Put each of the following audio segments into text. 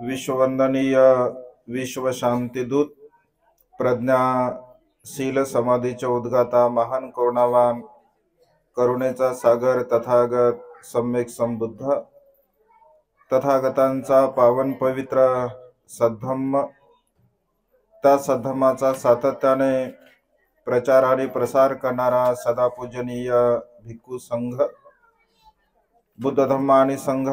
विश्ववंदनीय विश्व शांतीदूत प्रज्ञाशील समाधीचे उद्गाता महान करुणावान करुणेचा सागर तथागत सम्यक संबुद्ध तथागतांचा पावन पवित्र सद्धम्म, त्या सद्धम्माचा सातत्याने प्रचार आणि प्रसार करणारा सदा पूजनीय भिक्खू संघ, बुद्ध धम्म आणि संघ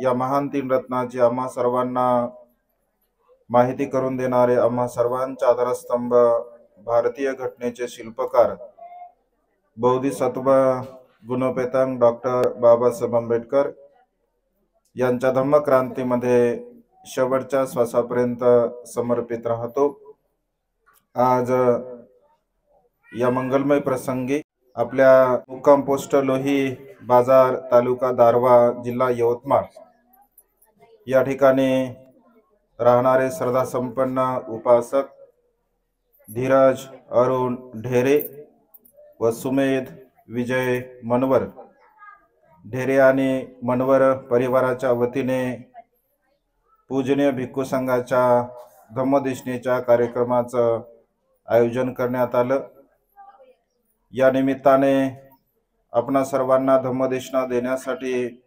या महान तीन रत्नाची आम्हा सर्वांना माहिती करून देणारे आम्हा सर्वांचा आधारस्तंभ, भारतीय घटनेचे शिल्पकार, बोधिसत्व गुणोपेतांग डॉक्टर बाबासाहेब आंबेडकर यांच्या धम्मक्रांतीमध्ये शेवटच्या श्वासापर्यंत समर्पित राहतो। आज या मंगलमय प्रसंगी आपल्या मुक्काम पोस्ट लोही बाजार, तालुका दारवा, जिल्हा यवतमाळ या ठिकाणी राहणारे श्रद्धा संपन्न उपासक धीरज अरुण ढेरे व सुमेध विजय मनवर ढेरे आणि मनवर परिवाराच्या वतीने पूजनीय भिक्खू संघाच्या धम्मदेशनेच्या कार्यक्रमाचं आयोजन करण्यात आलं। या निमित्ताने आपणा सर्वांना धम्मदेशना देण्यासाठी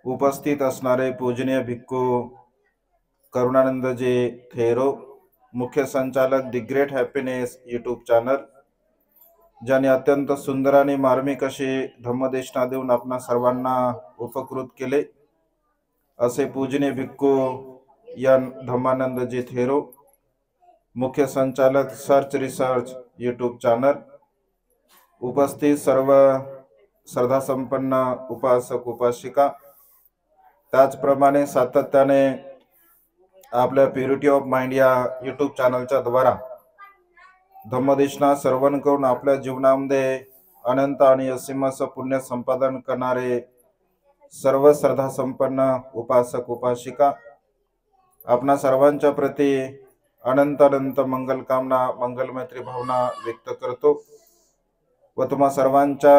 उपस्थित असणारे पूजनीय भिक्खू करुणानंदजी थेरो, मुख्य संचालक the great happiness YouTube channel, ज्यांनी अत्यंत सुंदर आणि मार्मिक अशी धम्मदेशना देऊन आपणा सर्वांना उपकृत केले, असे पूजनीय भिक्खू एन धम्मानंदजी थेरो, मुख्य संचालक सर्च रिसर्च यूट्यूब चॅनल, उपस्थित सर्व श्रद्धा संपन्न उपासक उपासिका, त्याचप्रमाणे सातत्याने आपल्या प्युरिटी ऑफ माइंड या यूट्यूब चॅनलच्या द्वारा धम्मदेशना श्रवण करून आपल्या जीवनामध्ये अनंत आणि असीम असं पुण्य संपादन करणारे सर्व श्रद्धा संपन्न उपासक उपासिका, आपणा सर्वांच्या प्रती अनंत अनंत मंगल कामना, मंगलमैत्री भावना व्यक्त करतो व तुम्हा सर्वांच्या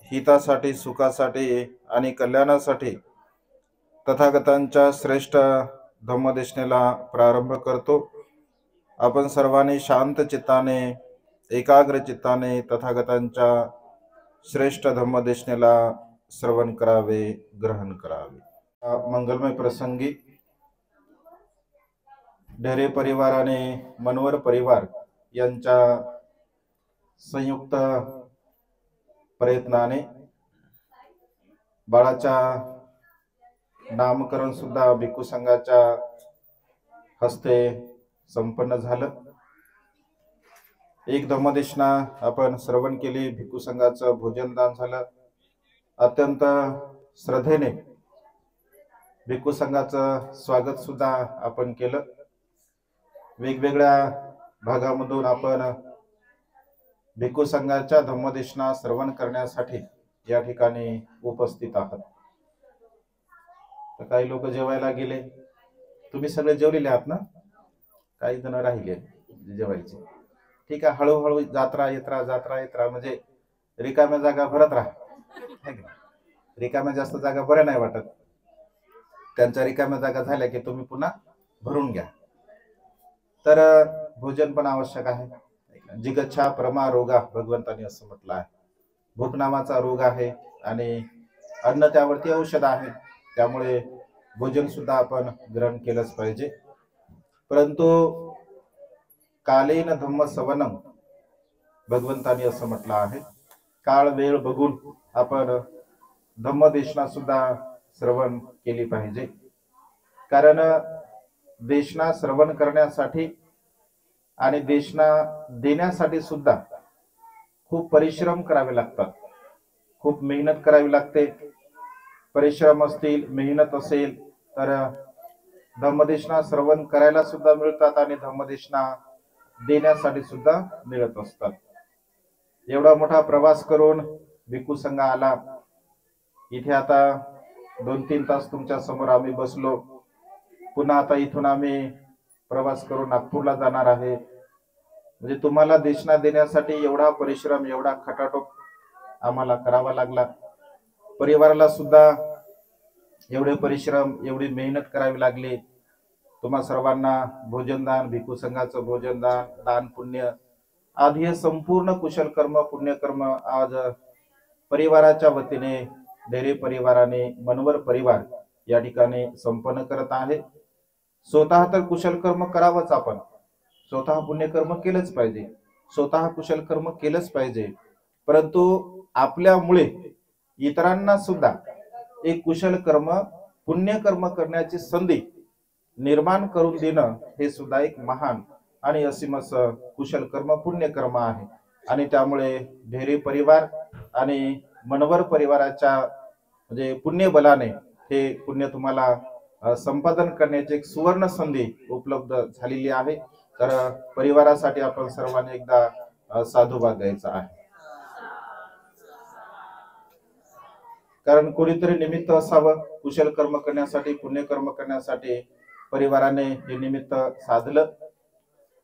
हितासाठी, सुखासाठी आणि कल्याणासाठी तथागतांच्या श्रेष्ठ धम्मदेशनेला प्रारंभ करतो। आपण सर्वांनी शांत चित्ताने, एकाग्र चित्ताने तथागतांच्या श्रेष्ठ धम्मदेशनेला श्रवण करावे, ग्रहण करावे। मंगलमय प्रसंगी ढेरे परिवार आणि मनवर परिवार यांच्या संयुक्त प्रयत्नाने बाळाच्या नामकरण सुद्धा भिक्खू संघाच्या हस्ते संपन्न झालं। एक धम्मदेशना आपण श्रवण केली, भिक्खू संघाचं भोजनदान झालं। अत्यंत श्रद्धेने भिक्खू संघाचं स्वागत सुद्धा आपण केलं। वेगवेगळ्या भागामधून आपण भिक्खू संघाच्या धम्मदेशना श्रवण करण्यासाठी या ठिकाणी उपस्थित आहात। तर काही लोक जेवायला गेले, तुम्ही सगळे जेवलेले आहात ना? काही जण राहिले जेवायचे, ठीक आहे। हळूहळू जात्रा येत्रा म्हणजे रिकाम्या जागा भरत राहा। रिकाम्या जास्त जागा बऱ्या नाही वाटत, त्यांच्या रिकाम्या जागा झाल्या की तुम्ही पुन्हा भरून घ्या। तर भोजन पण आवश्यक आहे। जिगच्छा परमा रोगा भगवंतांनी असं म्हटलं आहे। भूक नावाचा रोग आहे आणि अन्न त्यावरती औषध आहे, त्यामुळे भोजन सुद्धा आपण ग्रहण केलंच पाहिजे। परंतु कालेन धम्म सवनम भगवंतांनी असं म्हटलं आहे, काळ वेळ बघून आपण धम्मदेशना सुद्धा श्रवण केली पाहिजे। कारण देशना श्रवण करण्यासाठी आणि देशना देण्यासाठी सुद्धा खूप परिश्रम करावे लागतात, खूप मेहनत करावी लागते। परिश्रम असतील, मेहनत असेल तर धम्मदेशना श्रवण करायला सुद्धा मिळतात आणि धम्मदेशना देण्यासाठी सुद्धा मिळत असतात। एवढा मोठा प्रवास करून भिक्खू संघ आला इथे। आता 2-3 तास तुमच्या समोर आम्ही बसलो, पुन्हा आता इथून आम्ही प्रवास करून नागपूरला जाणार आहे। म्हणजे तुम्हाला देशना देण्यासाठी एवढा परिश्रम, एवढा खटाटोप आम्हाला करावा लागला। परिवाराला सुद्धा एवढे परिश्रम, एवढी मेहनत करावी लागली। तुम्हा सर्वांना भोजनदान, भिक्खू संघाचं भोजनदान, दान पुण्य आदी हे संपूर्ण कुशल कर्म पुण्यकर्म आज परिवाराच्या वतीने डेरे परिवाराने मनवर परिवार या ठिकाणी संपन्न करत आहे। स्वतः तर कुशल कर्म करावंच आपण, स्वतः पुण्यकर्म केलंच पाहिजे, स्वतः कुशल कर्म केलंच पाहिजे, परंतु आपल्यामुळे इतरांना सुद्धा एक कुशल कर्म पुण्यकर्म करण्याची संधी निर्माण करून देणं हे सुद्धा एक महान आणि असीम असं कुशल कर्म पुण्यकर्म आहे। आणि त्यामुळे ढेरे परिवार आणि मनवर परिवाराच्या म्हणजे पुण्य बलाने हे पुण्य तुम्हाला संपादन करण्याची एक सुवर्ण संधी उपलब्ध झालेली आहे। तर परिवारासाठी आपण सर्वांनी एकदा साधुवाद द्यायचा आहे, कारण कोणीतरी निमित्त असावं कुशल कर्म करण्यासाठी, पुण्यकर्म करण्यासाठी परिवाराने हे निमित्त साधलं।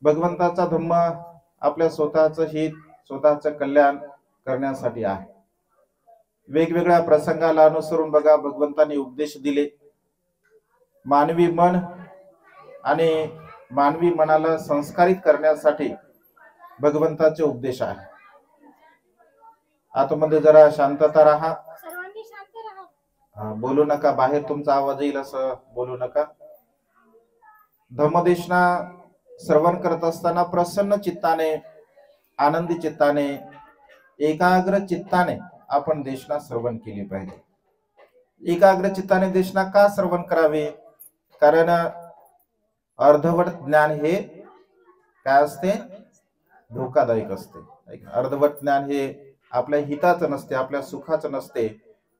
भगवंताचा धम्म आपल्या स्वतःचं हित, स्वतःचं कल्याण करण्यासाठी आहे। वेगवेगळ्या प्रसंगाला अनुसरून बघा भगवंतांनी उपदेश दिले। मानवी मन आणि मानवी मनाला संस्कारित करण्यासाठी भगवंताचे उपदेश आहे। आतमध्ये जरा शांतता राहा, सर्वांनी शांत राहा, बोलू नका, बाहेर तुमचा आवाज येईल असं बोलू नका। धम्मदेशना श्रवण करत असताना प्रसन्न चित्ताने, आनंदी चित्ताने, एकाग्र चित्ताने आपण देशना श्रवण केली पाहिजे। एकाग्र चित्ताने देशना का श्रवण करावे? कारण अर्धवट ज्ञान हे काय असते? धोकादायक असते। अर्धवट ज्ञान हे आपल्या हिताचं नसते, आपल्या सुखाचं नसते।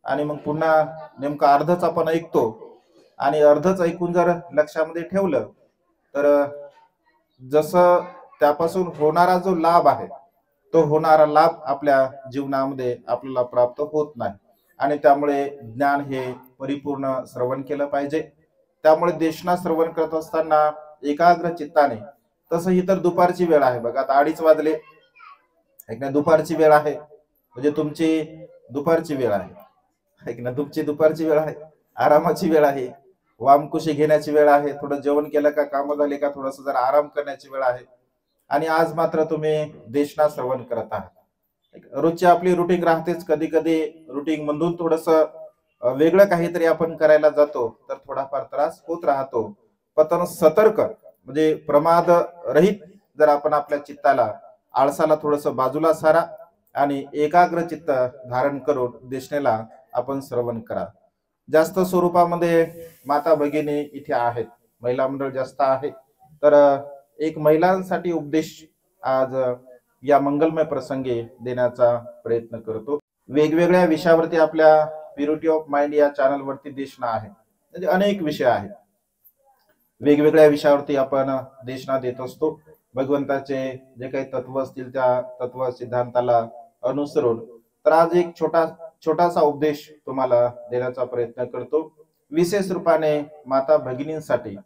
आणि मग पुन्हा नेमकं अर्धच आपण ऐकतो आणि अर्धच ऐकून जर लक्षामध्ये ठेवलं तर जसं त्यापासून होणारा जो लाभ आहे तो होणारा लाभ आपल्या जीवनामध्ये आपल्याला प्राप्त होत नाही। आणि त्यामुळे ज्ञान हे परिपूर्ण श्रवण केलं पाहिजे। त्यामुळे देशना श्रवण करत असताना एकाग्र चित्ताने, तसं ही तर दुपारची वेळ आहे बघा, आता 2:30 वाजले, एक ना दुपारची वेळ आहे, म्हणजे तुमची दुपारची वेळ आहे, एक ना तुमची दुपारची वेळ आहे, आरामाची वेळ आहे, वामकुशी घेण्याची वेळ आहे, थोडं जेवण केलं का, काम झाले का, थोडस जरा आराम करण्याची वेळ आहे। आणि आज मात्र तुम्ही देशना श्रवण करत आहात। रोजची आपली रुटीन राहतेच, कधी कधी रुटीन मधून थोडस वेगळं काहीतरी आपण करायला जातो तर थोडाफार त्रास होत राहतो। पण सतर्क म्हणजे प्रमाद रहित जर आपण आपल्या चित्ताला, आळसाला थोडस बाजूला सारा आणि एकाग्र चित्त धारण करून देशनेला आपण श्रवण करा। जास्त स्वरूपामध्ये माता भगिनी इथे आहेत, महिला मंडळ जास्त आहे, तर एक महिलांसाठी उपदेश आज या मंगलमय प्रसंगी देण्याचा प्रयत्न करतो। वेगवेगळ्या विषयावरती आपल्या प्युरिटी ऑफ माइंड या चॅनल वरती देशना आहे, म्हणजे अनेक विषय आहेत, वेगवेगळ्या विषयावरती आपण देशना देत असतो। भगवंताचे जे काही तत्व असतील त्या तत्व सिद्धांताला अनुसरून तर आज एक छोटासा उपदेश तुम्हाला देण्याचा प्रयत्न करतो, विशेष रूपाने माता भगिनींसाठी।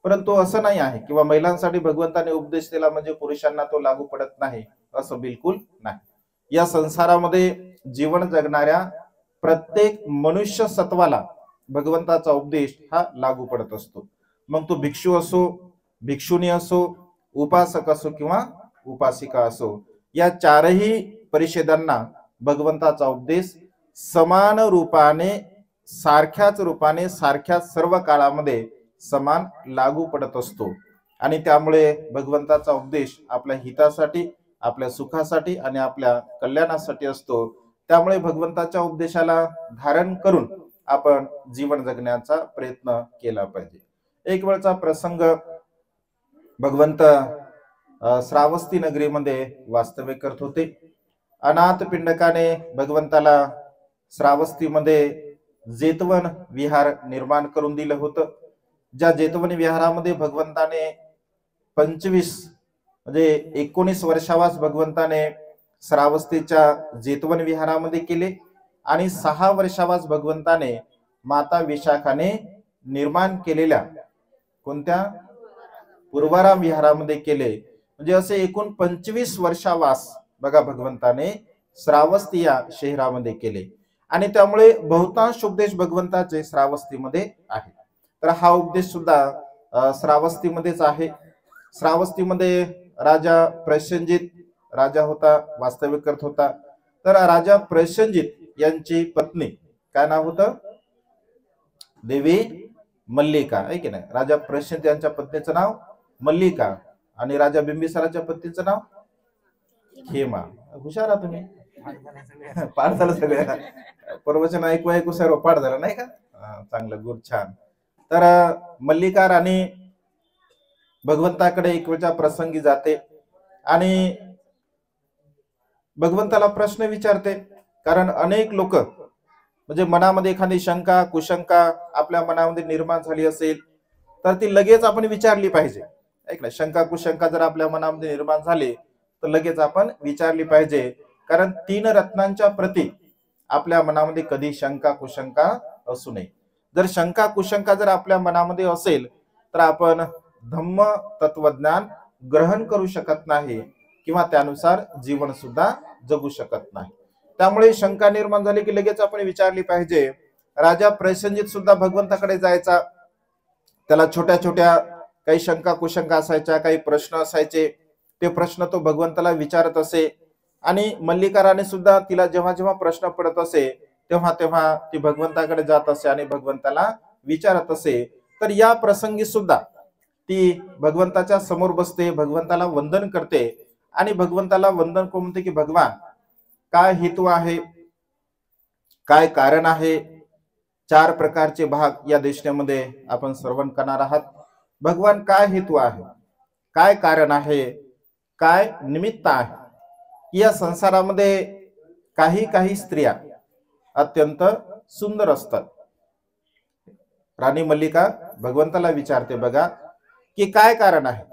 परंतु असं नाही आहे किंवा महिलांसाठी भगवंताने उपदेश दिला म्हणजे पुरुषांना तो लागू पडत नाही, असं बिलकुल नाही। या संसारामध्ये जीवन जगणाऱ्या प्रत्येक मनुष्य सत्वाला भगवंताचा उपदेश हा लागू पडत असतो। मग तो भिक्षू असो, भिक्षुणी असो, उपासक असो किंवा उपासिका असो, या चारही परिषदांना भगवंताचा उपदेश समान रूपाने, सारख्याच रूपाने, सारख्याच सर्व काळामध्ये समान लागू पडत असतो। आणि त्यामुळे भगवंताचा उपदेश आपल्या हितासाठी, आपल्या सुखासाठी आणि आपल्या कल्याणासाठी असतो। त्यामुळे भगवंताच्या उपदेशाला धारण करून आपण जीवन जगण्याचा प्रयत्न केला पाहिजे। एक वेळचा प्रसंग, भगवंत श्रावस्ती नगरीमध्ये वास्तव्य करत होते। अनाथ पिंडकाने भगवंताला श्रावस्तीमध्ये जेतवन विहार निर्माण करून दिलं होतं। ज्या जेतवन विहारामध्ये भगवंताने 25 म्हणजे 19 वर्षावास भगवंताने श्रावस्तीच्या जेतवन विहारामध्ये केले आणि 6 वर्षावास भगवंताने माता विशाखाने निर्माण केलेल्या कोणत्या पूर्वाराम विहारामध्ये केले। म्हणजे असे एकूण 25 वर्षावास बघा भगवंताने श्रावस्ती या शहरामध्ये केले। आणि त्यामुळे बहुतांश उपदेश भगवंताचे श्रावस्तीमध्ये आहे। तर हा उपदेश सुद्धा श्रावस्तीमध्येच आहे. श्रावस्तीमध्ये राजा प्रसेनजित राजा होता, वास्तव्य करत होता. तर राजा प्रसेनजित यांची पत्नी काय नाव होतं? देवी मल्लिका, आहे की नाही? राजा प्रसेनजित यांच्या पत्नीचं नाव मल्लिका आणि राजा बिंबिसाराच्या पत्नीचं नाव खेमा. हुशार आहात तुम्ही. पाठ झालं सगळं. प्रवचन ऐकू ऐकू सर्व पाठ झालं नाही का? चांगलं, गुड, छान. तर मल्लिका राणी भगवंताकडे एक वेळच्या प्रसंगी जाते आणि भगवंताला प्रश्न विचारते. कारण अनेक लोक म्हणजे मनामध्ये एखादी शंका कुशंका आपल्या मनामध्ये निर्माण झाली असेल तर ती लगेच आपण विचारली पाहिजे. ऐक ना, शंका कुशंका जर आपल्या मनामध्ये निर्माण झाली तर लगेच आपण विचारली पाहिजे. कारण 3 रत्नांच्या प्रती आपल्या मनामध्ये कधी शंका कुशंका असू नये. जर शंका कुशंका जर आपल्या मनामध्ये असेल तर आपण धम्म तत्वज्ञान ग्रहण करू शकत नाही किंवा त्यानुसार जीवन सुद्धा जगू शकत नाही. त्यामुळे शंका निर्माण झाली की लगेच आपण विचारली पाहिजे. राजा प्रसेनजित सुद्धा भगवंताकडे जायचा. त्याला छोट्या छोट्या काही शंका कुशंका असायच्या, काही प्रश्न असायचे. ते प्रश्न तो भगवंताला विचारत असे आणि मल्लिका राणी सुद्धा तिला जेव्हा जेव्हा प्रश्न पडत असे तेव्हा तेव्हा ती भगवंताकडे जात असे आणि भगवंताला विचारत असे. तर या प्रसंगी सुद्धा ती भगवंताच्या समोर बसते, भगवंताला वंदन करते आणि भगवंताला वंदन करून म्हणते की भगवान, काय हेतू आहे, काय कारण आहे? 4 प्रकारचे भाग या देशण्यामध्ये आपण श्रवण करणार आहात. भगवान, काय हेतू आहे, काय कारण आहे, काय निमित्त आहे? या संसारामध्ये काही स्त्रिया अत्यंत सुंदर असतात. राणी मल्लिका भगवंताला विचारते बघा की काय कारण आहे,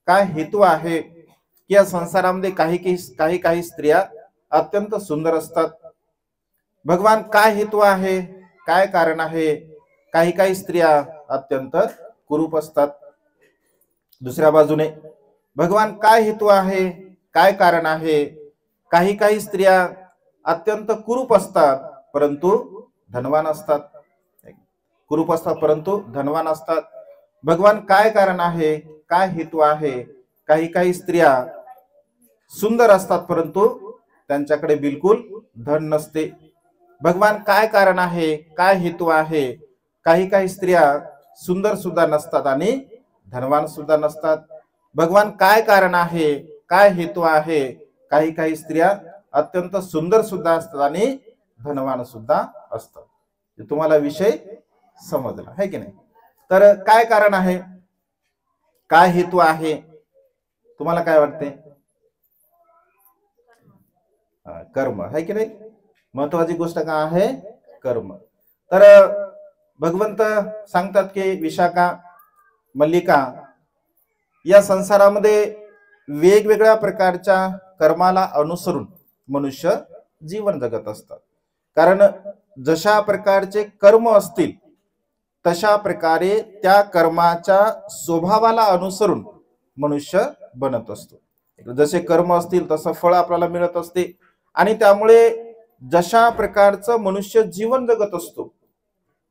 काय हेतू आहे की या संसारामध्ये काही स्त्रिया अत्यंत सुंदर असतात. भगवान, काय हेतू आहे, काय कारण आहे? काही स्त्रिया अत्यंत कुरूप असतात. दुसऱ्या बाजूने भगवान, काय हेतू आहे, काय कारण आहे? काही स्त्रिया अत्यंत कुरूप असतात परंतु धनवान असतात. कुरूप असतात परंतु धनवान असतात. भगवान, काय कारण आहे, काय हेतू आहे? काही स्त्रिया सुंदर असतात परंतु त्यांच्याकडे बिलकुल धन नसते. भगवान, काय कारण आहे, काय हेतू आहे? काही स्त्रिया सुंदर सुद्धा नसतात आणि धनवान सुद्धा नसतात. भगवान, काय कारण आहे, काय हेतू आहे? काही स्त्रिया अत्यंत सुंदर सुद्धा असतात आणि धनवान सुद्धा असतात. तुम्हाला विषय समजला आहे की नाही? तर काय कारण आहे, काय हेतू आहे? तुम्हाला काय वाटते? कर्म आहे की नाही? महत्वाची गोष्ट काय आहे? कर्म. तर भगवंत सांगतात की विशाखा, मल्लिका, या संसारामध्ये वेगवेगळ्या प्रकारच्या कर्माला अनुसरून मनुष्य जीवन जगत असतात. कारण जशा प्रकारचे कर्म असतील तशा प्रकारे त्या कर्माच्या स्वभावाला अनुसरून मनुष्य बनत असतो. जसे कर्म असतील तसं फळ आपल्याला मिळत असते आणि त्यामुळे जशा प्रकारचं मनुष्य जीवन जगत असतो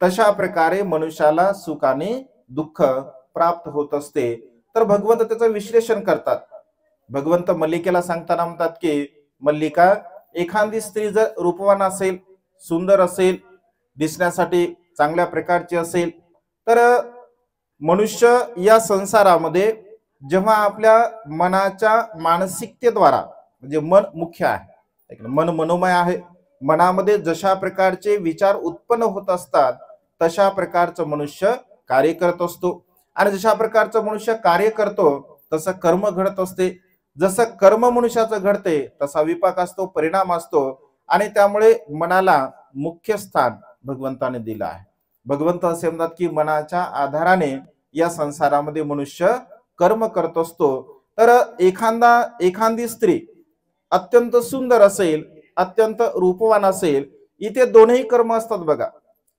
तशा प्रकारे मनुष्याला सुख आणि दुःख प्राप्त होत असते. तर भगवंत त्याचं विश्लेषण करतात. भगवंत मल्लिकेला सांगताना म्हणतात की मल्लिका, एखादी स्त्री जर रूपवान असेल, सुंदर असेल, दिसण्यासाठी चांगल्या प्रकारची असेल तर मनुष्य या संसारामध्ये जेव्हा आपल्या मनाच्या मानसिकतेद्वारा, म्हणजे मन मुख्य आहे, मन मनोमय आहे, मनामध्ये जशा प्रकारचे विचार उत्पन्न होत असतात तशा प्रकारचं मनुष्य कार्य करत असतो आणि जशा प्रकारचं मनुष्य कार्य करतो तसं कर्म घडत असते. जसं कर्म मनुष्याचं घडते तसा विपाक असतो, परिणाम असतो आणि त्यामुळे मनाला मुख्य स्थान भगवंताने दिलं आहे. भगवंत असे म्हणतात की मनाच्या आधाराने या संसारामध्ये मनुष्य कर्म करत असतो. तर एखादी स्त्री अत्यंत सुंदर असेल, अत्यंत रूपवान असेल, इथे दोन्ही कर्म असतात बघा.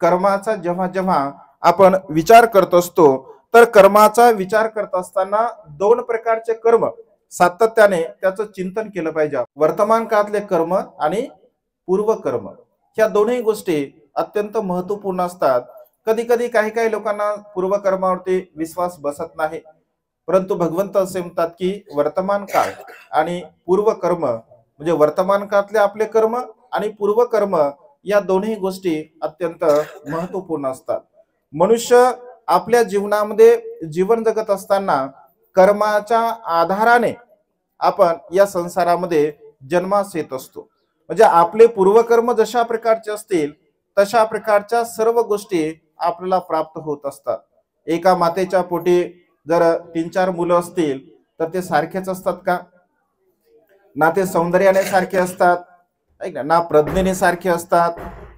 कर्माचा जेव्हा जेव्हा आपण विचार करत असतो तर कर्माचा विचार करत असताना 2 प्रकारचे कर्म सातत्याने त्याचं चिंतन केलं पाहिजे. वर्तमान काळातले कर्म आणि पूर्व कर्म, ह्या दोन्ही गोष्टी अत्यंत महत्वपूर्ण असतात. कधी कधी काही काही लोकांना पूर्वकर्मावरती विश्वास बसत नाही, परंतु भगवंत असे म्हणतात की वर्तमान काळ आणि पूर्वकर्म म्हणजे वर्तमान काळातले आपले कर्म आणि पूर्वकर्म या दोन्ही गोष्टी अत्यंत महत्वपूर्ण असतात. मनुष्य आपल्या जीवनामध्ये जीवन जगत असताना कर्माच्या आधाराने आपण या संसारामध्ये जन्मास येत असतो. म्हणजे आपले पूर्वकर्म जशा प्रकारचे असतील तशा प्रकारच्या सर्व गोष्टी आपल्याला प्राप्त होत असतात. एका मातेच्या पोटी जर 3-4 मुलं असतील तर ते सारखेच असतात का? ना ते सौंदर्याने सारखे असतात, ना प्रज्ञेने सारखे असतात,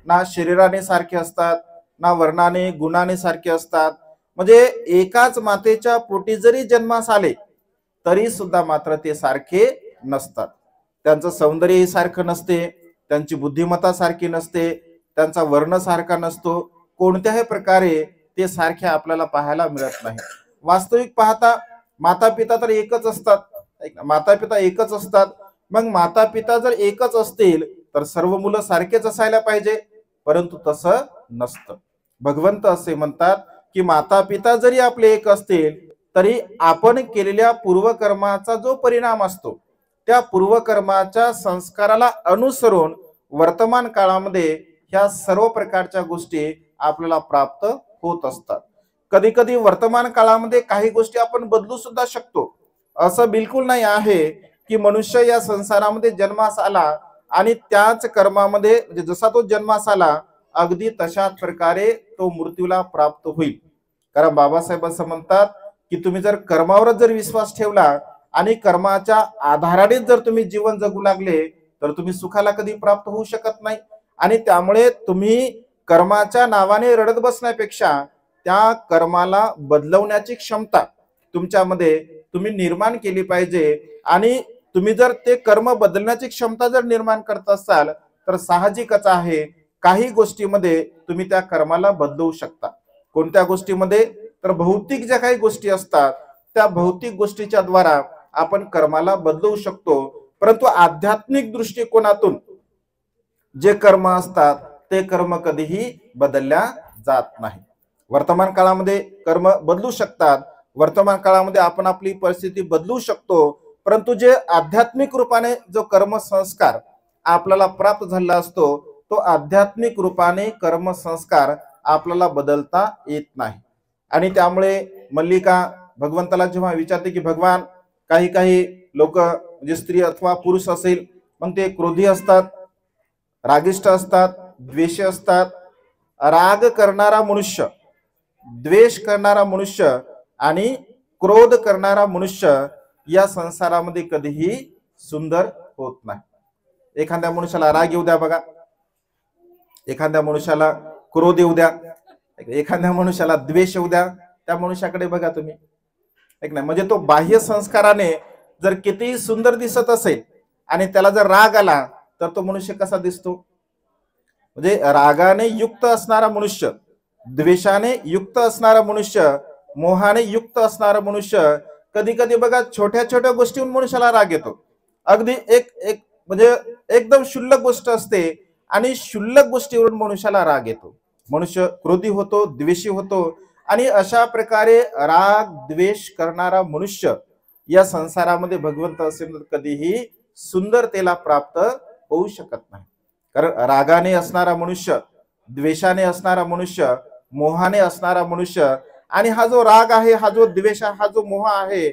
ना शरीराने सारखे असतात, ना वर्णाने गुणाने सारखे असतात. म्हणजे एकाच मातेच्या पोटी जरी जन्मास आले तरी सुद्धा मात्र ते सारखे नसतात. त्यांचं सौंदर्य सारखं नसते, त्यांची बुद्धिमत्ता सारखी नसते, त्यांचा वर्ण सारखा नसतो, कोणत्याही प्रकारे ते सारखे आपल्याला पाहायला मिळत नाही. वास्तविक पाहता माता पिता तर एकच असतात, माता पिता एकच असतात. मग माता पिता जर एकच असतील तर सर्व मुलं सारखेच असायला पाहिजे, परंतु तसं नसतं. भगवंत असे म्हणतात की माता पिता जरी आपले एक असतील तरी आपण केलेल्या पूर्वकर्माचा जो परिणाम असतो त्या पूर्वकर्माच्या संस्काराला अनुसरून वर्तमान काळामध्ये ह्या सर्व प्रकारच्या गोष्टी आपल्याला प्राप्त होत असतात. कधी कधी वर्तमान काळामध्ये काही गोष्टी आपण बदलू सुद्धा शकतो. असं बिलकुल नाही आहे की मनुष्य या संसारामध्ये जन्मास आला आणि त्याच कर्मामध्ये म्हणजे जसा तो जन्मास आला अगदी तशाच प्रकारे तो मृत्यूला प्राप्त होईल. कारण बाबासाहेब असं म्हणतात की तुम्ही जर कर्मावरच जर विश्वास ठेवला आणि कर्माच्या आधाराने जर तुम्ही जीवन जगू लागले तर तुम्ही सुखाला कधी प्राप्त होऊ शकत नाही. आणि त्यामुळे तुम्ही कर्माच्या नावाने रडत बसण्यापेक्षा त्या कर्माला बदलवण्याची क्षमता तुमच्यामध्ये तुम्ही निर्माण केली पाहिजे. आणि तुम्ही जर ते कर्म बदलण्याची क्षमता जर निर्माण करत असाल तर साहजिकच आहे काही गोष्टीमध्ये तुम्ही त्या कर्माला बदलवू शकता. कोणत्या गोष्टीमध्ये? तर भौतिक ज्या काही गोष्टी असतात त्या भौतिक गोष्टीच्या द्वारा आपण कर्माला बदलवू शकतो. परंतु आध्यात्मिक दृष्टिकोनातून जे कर्म असतात ते कर्म कधीही बदलल्या जात नाही. वर्तमान काळामध्ये कर्म बदलू शकतात, वर्तमान काळामध्ये आपण आपली परिस्थिती बदलू शकतो, परंतु जे आध्यात्मिक रूपाने जो कर्म संस्कार आपल्याला प्राप्त झालेला असतो तो आध्यात्मिक रूपाने कर्म संस्कार आपल्याला बदलता येत नाही. आणि त्यामुळे मल्लिका भगवंताला जेव्हा विचारते की भगवान काही काही लोक म्हणजे स्त्री अथवा पुरुष असेल मग ते क्रोधी असतात, रागिष्ट असतात, द्वेषी असतात. राग करणारा मनुष्य, द्वेष करणारा मनुष्य आणि क्रोध करणारा मनुष्य या संसारामध्ये कधीही सुंदर होत नाही. एखाद्या मनुष्याला राग येऊ द्या बघा, एखाद्या मनुष्याला क्रोध येऊ द्या, एखाद्या मनुष्याला द्वेष येऊ द्या, त्या मनुष्याकडे बघा तुम्ही, एक नाही म्हणजे तो बाह्य संस्काराने जर किती सुंदर दिसत असेल आणि त्याला जर राग आला तर तो मनुष्य कसा दिसतो? म्हणजे रागाने युक्त असणारा मनुष्य, द्वेषाने युक्त असणारा मनुष्य, मोहाने युक्त असणारा मनुष्य कधी कधी बघा छोट्या छोट्या गोष्टींवर मनुष्याला राग येतो. अगदी एक एक म्हणजे एकदम क्षुल्लक गोष्ट असते आणि क्षुल्लक गोष्टीवरून मनुष्याला राग येतो, मनुष्य क्रोधी होतो, द्वेषी होतो. आणि अशा प्रकारे राग द्वेष करणारा मनुष्य या संसारामध्ये भगवंत असेल कधीही सुंदरतेला प्राप्त होऊ शकत नाही. कारण रागाने असणारा मनुष्य, द्वेषाने असणारा मनुष्य, मोहाने असणारा मनुष्य आणि हा जो राग आहे, हा जो द्वेष आहे, हा जो मोह आहे,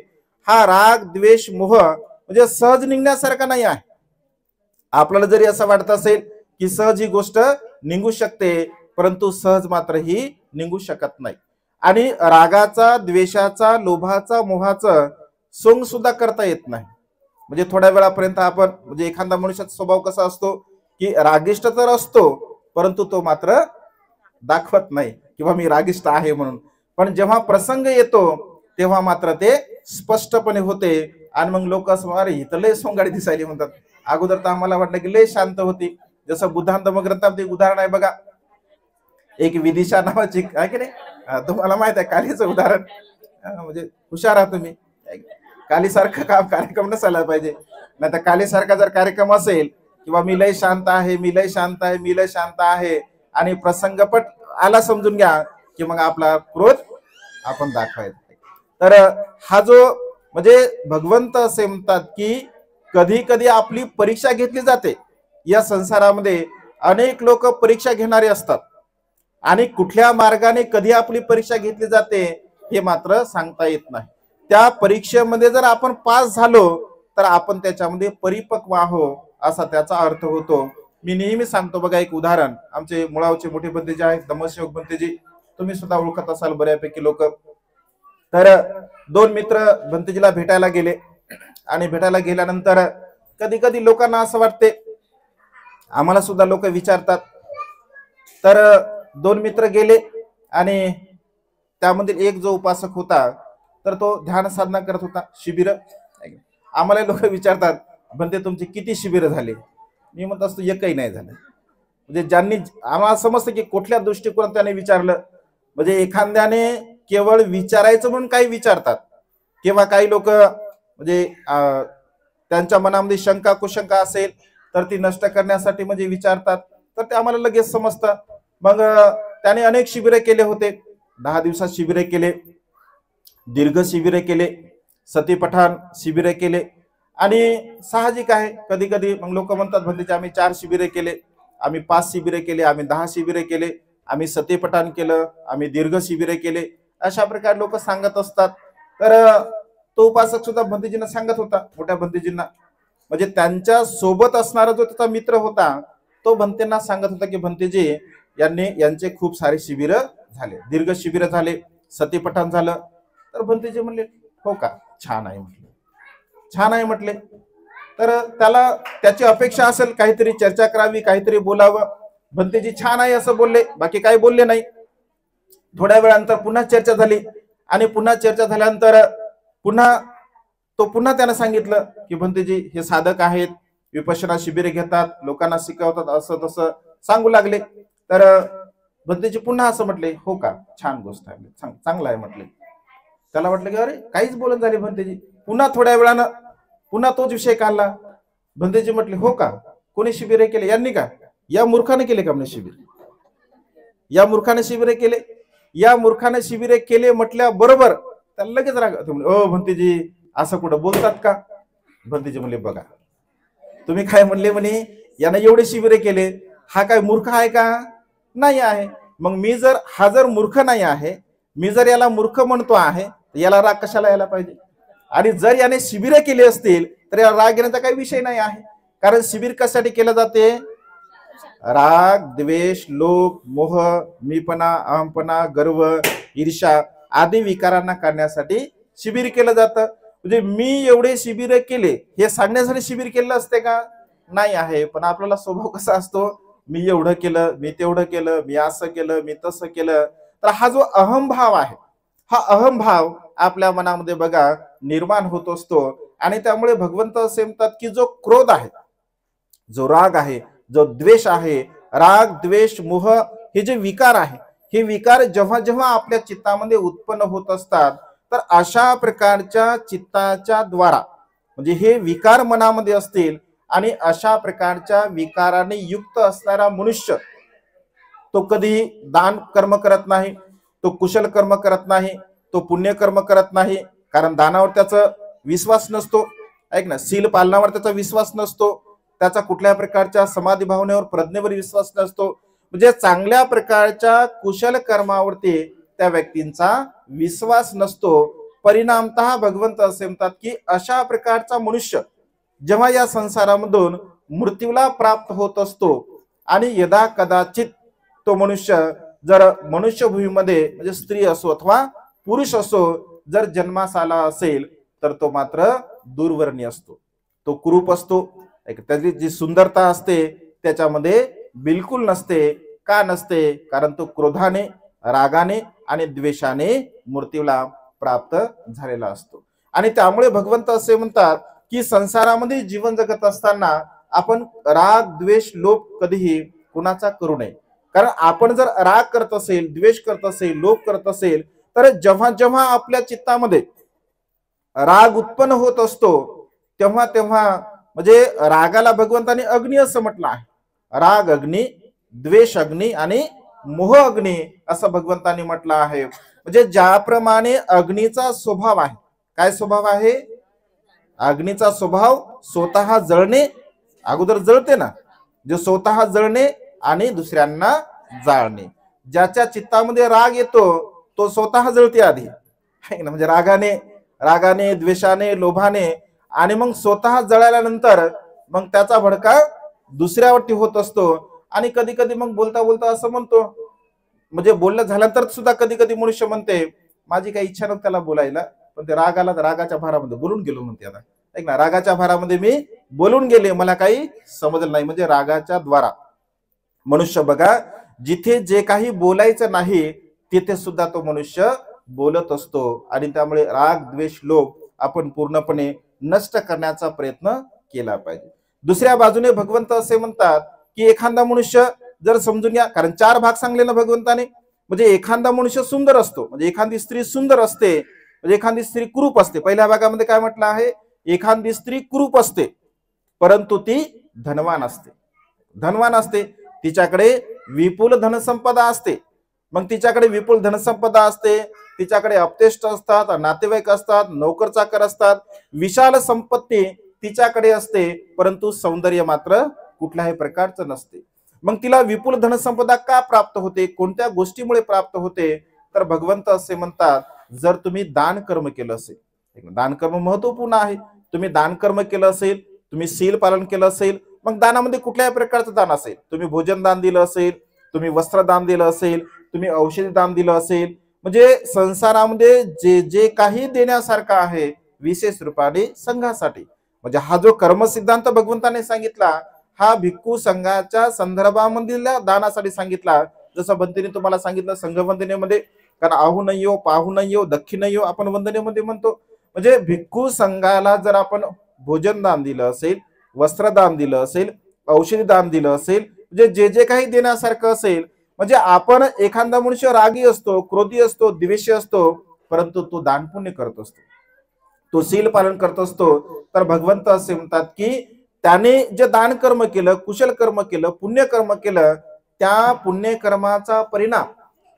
हा राग द्वेष मोह म्हणजे सहज निघण्यासारखा नाही आहे. आपल्याला जरी असं वाटत असेल की सहज ही गोष्ट निघू शकते, परंतु सहज मात्र ही निघू शकत नाही. आणि रागाचा, द्वेषाचा, लोभाचा, मोहाचा सोंग सुद्धा करता येत नाही. म्हणजे थोड्या वेळापर्यंत आपण म्हणजे एखादा मनुष्याचा स्वभाव कसा असतो की रागिष्ट तर असतो परंतु तो मात्र दाखवत नाही किंवा मी रागिष्ट आहे म्हणून. पण जेव्हा प्रसंग येतो तेव्हा मात्र ते स्पष्टपणे होते आणि मग लोक असं अरे ही तर लय सोंगाडी दिसायली म्हणतात. अगोदर तर आम्हाला वाटलं की लय शांत होती. जसं बुद्धांतम ग्रंथात एक उदाहरण आहे बघा, एक विदिशा नावाची आहे की नाही, तुम्हाला माहित आहे कालीचं उदाहरण. म्हणजे हुशार आहात तुम्ही. कालीसारखं काम कार्यक्रम नसायला पाहिजे, नाही तर कालीसारखा जर कार्यक्रम असेल किंवा मी लय शांत आहे, मी लय शांत आहे, मी लय शांत आहे आणि प्रसंगपट आला समजून घ्या की मग आपला क्रोध आपण दाखवायचा. तर हा जो म्हणजे भगवंत असे म्हणतात की कधी कधी आपली परीक्षा घेतली जाते. या संसारामध्ये अनेक लोक परीक्षा घेणारे असतात आणि कुठल्या मार्गाने कधी आपली परीक्षा घेतली जाते हे मात्र सांगता येत नाही. त्या परीक्षेमध्ये जर आपण पास झालो तर आपण त्याच्यामध्ये परिपक्व आहो असा त्याचा अर्थ होतो. मी नेहमी सांगतो बघा, एक उदाहरण, आमचे मुळावचे मोठे बंधूजी आहेत, धम्मसेवक बंधूजी, तुम्ही सुद्धा ओळखत असाल बऱ्यापैकी लोक. तर दोन मित्र भंतेजीला भेटायला गेले आणि भेटायला गेल्यानंतर कधी कधी लोकांना असं वाटते, आम्हाला सुद्धा लोक विचारतात. तर दोन मित्र गेले आणि त्यामधील एक जो उपासक होता तर तो ध्यान साधना करत होता, शिबिर. आम्हाला लोक विचारतात, भंते तुमचे किती शिबिर झाले? मी म्हणत असतो एकही नाही झालं. म्हणजे ज्यांनी आम्हाला समजतं की कुठल्या दृष्टिकोनात त्याने विचारलं. म्हणजे एखाद्याने केवळ विचारायचं म्हणून काही विचारतात, किंवा काही लोक म्हणजे त्यांच्या मनामध्ये शंका कुशंका असेल तर ती नष्ट करण्यासाठी म्हणजे विचारतात. तर ते आम्हाला लगेच समजतं. मग त्याने अनेक शिबिरे केले होते, 10 दिवसात शिबिरे केले, दीर्घ शिबिरे केले, सतीपठाण शिबिरे केले. आणि साहजिक आहे कधी कधी मग लोक म्हणतात, भंतेजी आम्ही 4 शिबिरे केले, आम्ही 5 शिबिरे केले, आम्ही 10 शिबिरे केले, आम्ही सतीपठाण केलं, आम्ही दीर्घ शिबिरे केले, अशा प्रकारे लोक सांगत असतात. तर तो उपासक सुद्धा भंतेजींना सांगत होता, मोठ्या भंतेजींना. म्हणजे त्यांच्या सोबत असणारा जो त्याचा मित्र होता तो भंतेंना सांगत होता की भंतेजी यांचे खूप सारे शिबिर झाले, दीर्घ शिबिर झाले, सतीपठाण झालं. तर भंतेजी म्हणले हो का, छान आहे म्हटले, छान आहे म्हटले. तर त्याला त्याची अपेक्षा असेल काहीतरी चर्चा करावी, काहीतरी बोलावं. भंतेजी छान आहे असं बोलले, बाकी काही बोलले नाही. थोड्या वेळानंतर पुन्हा चर्चा झाली आणि पुन्हा चर्चा झाल्यानंतर पुन्हा त्यानं सांगितलं की भंतेजी हे साधक आहेत, विपश्यना शिबिरे घेतात, लोकांना शिकवतात, असं तसं सांगू लागले. तर भंतेजी पुन्हा असं म्हटले हो का, छान गोष्ट आहे, चांगलं आहे म्हटले. त्याला वाटलं की अरे काहीच बोलत झाले भंतेजी. पुन्हा थोड्या वेळानं पुन्हा तोच विषय काढला. भंतेजी म्हटले हो का, कोणी शिबिरे केले? यांनी का? या मूर्खाने केले का म्हणे शिबिर? या मूर्खाने शिबिरे केले? या मूर्खाने शिबिरे केले म्हटल्या बरोबर त्याला लगेच राग, ओ भंतेजी असं कुठं बोलतात का? भंतेजी म्हणले बघा तुम्ही काय म्हणले म्हणे, यानं एवढे शिबिरे केले, हा काय मूर्ख आहे का? नाही आहे. मग हा जर मूर्ख नाही आहे, मी जर याला मूर्ख म्हणतो आहे, याला राग कशाला यायला पाहिजे? आणि जर याने शिबिरे केले असतील तर याला राग येण्याचा काही विषय नाही आहे. कारण शिबिर कशासाठी केलं जाते? राग, द्वेष, लोभ, मोह, मीपणा, अहमपणा, गर्व, ईर्ष्या आदी विकारांना काढण्यासाठी शिबिर केलं जातं. म्हणजे मी एवढे शिबिर केले हे सांगण्यासाठी शिबिर केलं असते का? नाही आहे. पण आपल्याला स्वभाव कसा असतो, मी एवढं केलं, मी तेवढं केलं, मी असं केलं, मी तसं केलं. तर हा जो अहमभाव आहे, हा अहमभाव आपल्या मनामध्ये बघा निर्माण होत असतो. आणि त्यामुळे भगवंत असे म्हणतात की जो क्रोध आहे, जो राग आहे, जो द्वेष आहे, राग, द्वेष, मोह हे जे विकार आहे, हे विकार जेव्हा जेव्हा आपल्या चित्तामध्ये उत्पन्न होत असतात तर अशा प्रकारच्या चित्ताच्या द्वारा म्हणजे हे विकार मनामध्ये असतील आणि अशा प्रकारच्या विकाराने युक्त असणारा मनुष्य तो कधी दान कर्म करत नाही, तो कुशल कर्म करत नाही, तो पुण्य कर्म करत नाही. कारण दानावर त्याचा विश्वास नसतो, ऐक ना, शील पालनावर त्याचा विश्वास नसतो, त्याचा कुठल्या प्रकारच्या समाधी भावनेवर, प्रज्ञेवर विश्वास नसतो. म्हणजे चांगल्या प्रकारच्या कुशल कर्मावरती त्या व्यक्तींचा विश्वास नसतो. परिणामतः भगवंत असे म्हणतात की अशा प्रकारचा मनुष्य जेव्हा या संसारामधून मृत्यूला प्राप्त होत असतो आणि यदा कदाचित तो मनुष्य जर मनुष्यभूमीमध्ये म्हणजे स्त्री असो अथवा पुरुष असो जर जन्मास आला असेल तर तो मात्र दुर्वर्णी असतो, तो कुरूप असतो. त्याची जी सुंदरता असते त्याच्यामध्ये बिलकुल नसते. का नसते? कारण तो क्रोधाने, रागाने आणि द्वेषाने मृत्यूला प्राप्त झालेला असतो. आणि त्यामुळे भगवंत असे म्हणतात की संसारामध्ये जीवन जगत असताना आपण राग, द्वेष, लोभ कधीही कुणाचा करू नये. कारण आपण जर राग करत असेल, द्वेष करत असेल, लोभ करत असेल तर जेव्हा जेव्हा आपल्या चित्तामध्ये राग उत्पन्न होत असतो तेव्हा तेव्हा म्हणजे रागाला भगवंताने अग्नी असं म्हटलं आहे. राग अग्नी, द्वेष अग्नी आणि मोह अग्नी असं भगवंतांनी म्हटलं आहे. म्हणजे ज्याप्रमाणे अग्नीचा स्वभाव आहे, काय स्वभाव आहे? अग्नीचा स्वभाव स्वतः जळणे, अगोदर जळते ना, जे स्वतः जळणे आणि दुसऱ्यांना जाळणे. ज्याच्या चित्तामध्ये राग येतो तो स्वतः जळते आधी, है ना. म्हणजे रागाने रागाने द्वेषाने लोभाने आणि मग स्वतः जळाल्यानंतर मग त्याचा भडका दुसऱ्यावरती होत असतो. आणि कधी कधी मग बोलता बोलता असं म्हणतो, म्हणजे बोलणं झाल्यानंतर सुद्धा कधी कधी मनुष्य म्हणते माझी काही इच्छा नव्हती त्याला बोलायला, पण ते रागाला रागाच्या भारामध्ये बोलून गेलो म्हणते. आता ऐक ना, रागाच्या भारामध्ये मी बोलून गेले, मला काही समजलं नाही. म्हणजे रागाच्या द्वारा मनुष्य बघा, जिथे जे काही बोलायचं नाही तिथे सुद्धा तो मनुष्य बोलत असतो. आणि त्यामुळे राग द्वेष लोभ आपण पूर्णपणे नष्ट करण्याचा प्रयत्न केला पाहिजे. दुसऱ्या बाजूने भगवंत असे म्हणतात की एखादा मनुष्य जर समजून घ्या, कारण 4 भाग सांगले ना भगवंताने. म्हणजे एखादा मनुष्य सुंदर असतो, म्हणजे एखादी स्त्री सुंदर असते, म्हणजे एखादी स्त्री कुरूप असते. पहिल्या भागामध्ये काय म्हटलं आहे? एखादी स्त्री कुरूप असते परंतु ती धनवान असते. धनवान असते, तिच्याकडे विपुल धनसंपदा असते. मग तिच्याकडे विपुल धनसंपदा असते, तिच्याकडे अपतेष्ट असतात, नातेवाईक असतात, नोकर चाकर असतात, विशाल संपत्ती तिच्याकडे असते, परंतु सौंदर्य मात्र कुठल्याही प्रकारचं नसते. मग तिला विपुल धनसंपदा का प्राप्त होते? कोणत्या गोष्टीमुळे प्राप्त होते? तर भगवंत असे म्हणतात, जर तुम्ही दान कर्म केलं असेल, दान कर्म महत्वपूर्ण आहे. तुम्ही दान कर्म केलं असेल, तुम्ही शील पालन केलं असेल, मग दानामध्ये कुठल्याही प्रकारचं दान असेल, तुम्ही भोजन दान दिलं असेल, तुम्ही वस्त्रदान दिलं असेल, तुम्ही औषधी दान दिलं असेल, म्हणजे संसारामध्ये जे जे काही देण्यासारखं आहे विशेष रूपाने संघासाठी, म्हणजे हा जो कर्म सिद्धांत भगवंताने सांगितला हा भिक्खू संघाच्या संदर्भामधील दानासाठी सांगितला. जसं बंतीने तुम्हाला सांगितलं संघ वंदनेमध्ये, कारण आहू नयो पाहू नयो दक्षिणयो आपण वंदनेमध्ये म्हणतो. म्हणजे भिक्खू संघाला जर आपण भोजन दान दिलं असेल, वस्त्रदान दिलं असेल, औषधी दान दिलं असेल, म्हणजे जे जे काही देण्यासारखं असेल, म्हणजे आपण एखादा मनुष्य रागी असतो, क्रोधी असतो, द्वेषी असतो, परंतु तो दान पुण्य करत असतो, तो शील पालन करत असतो. तर भगवंत असे म्हणतात की त्याने जे दान कर्म केलं, कुशल कर्म केलं, पुण्य कर्म केलं, त्या पुण्यकर्माचा परिणाम,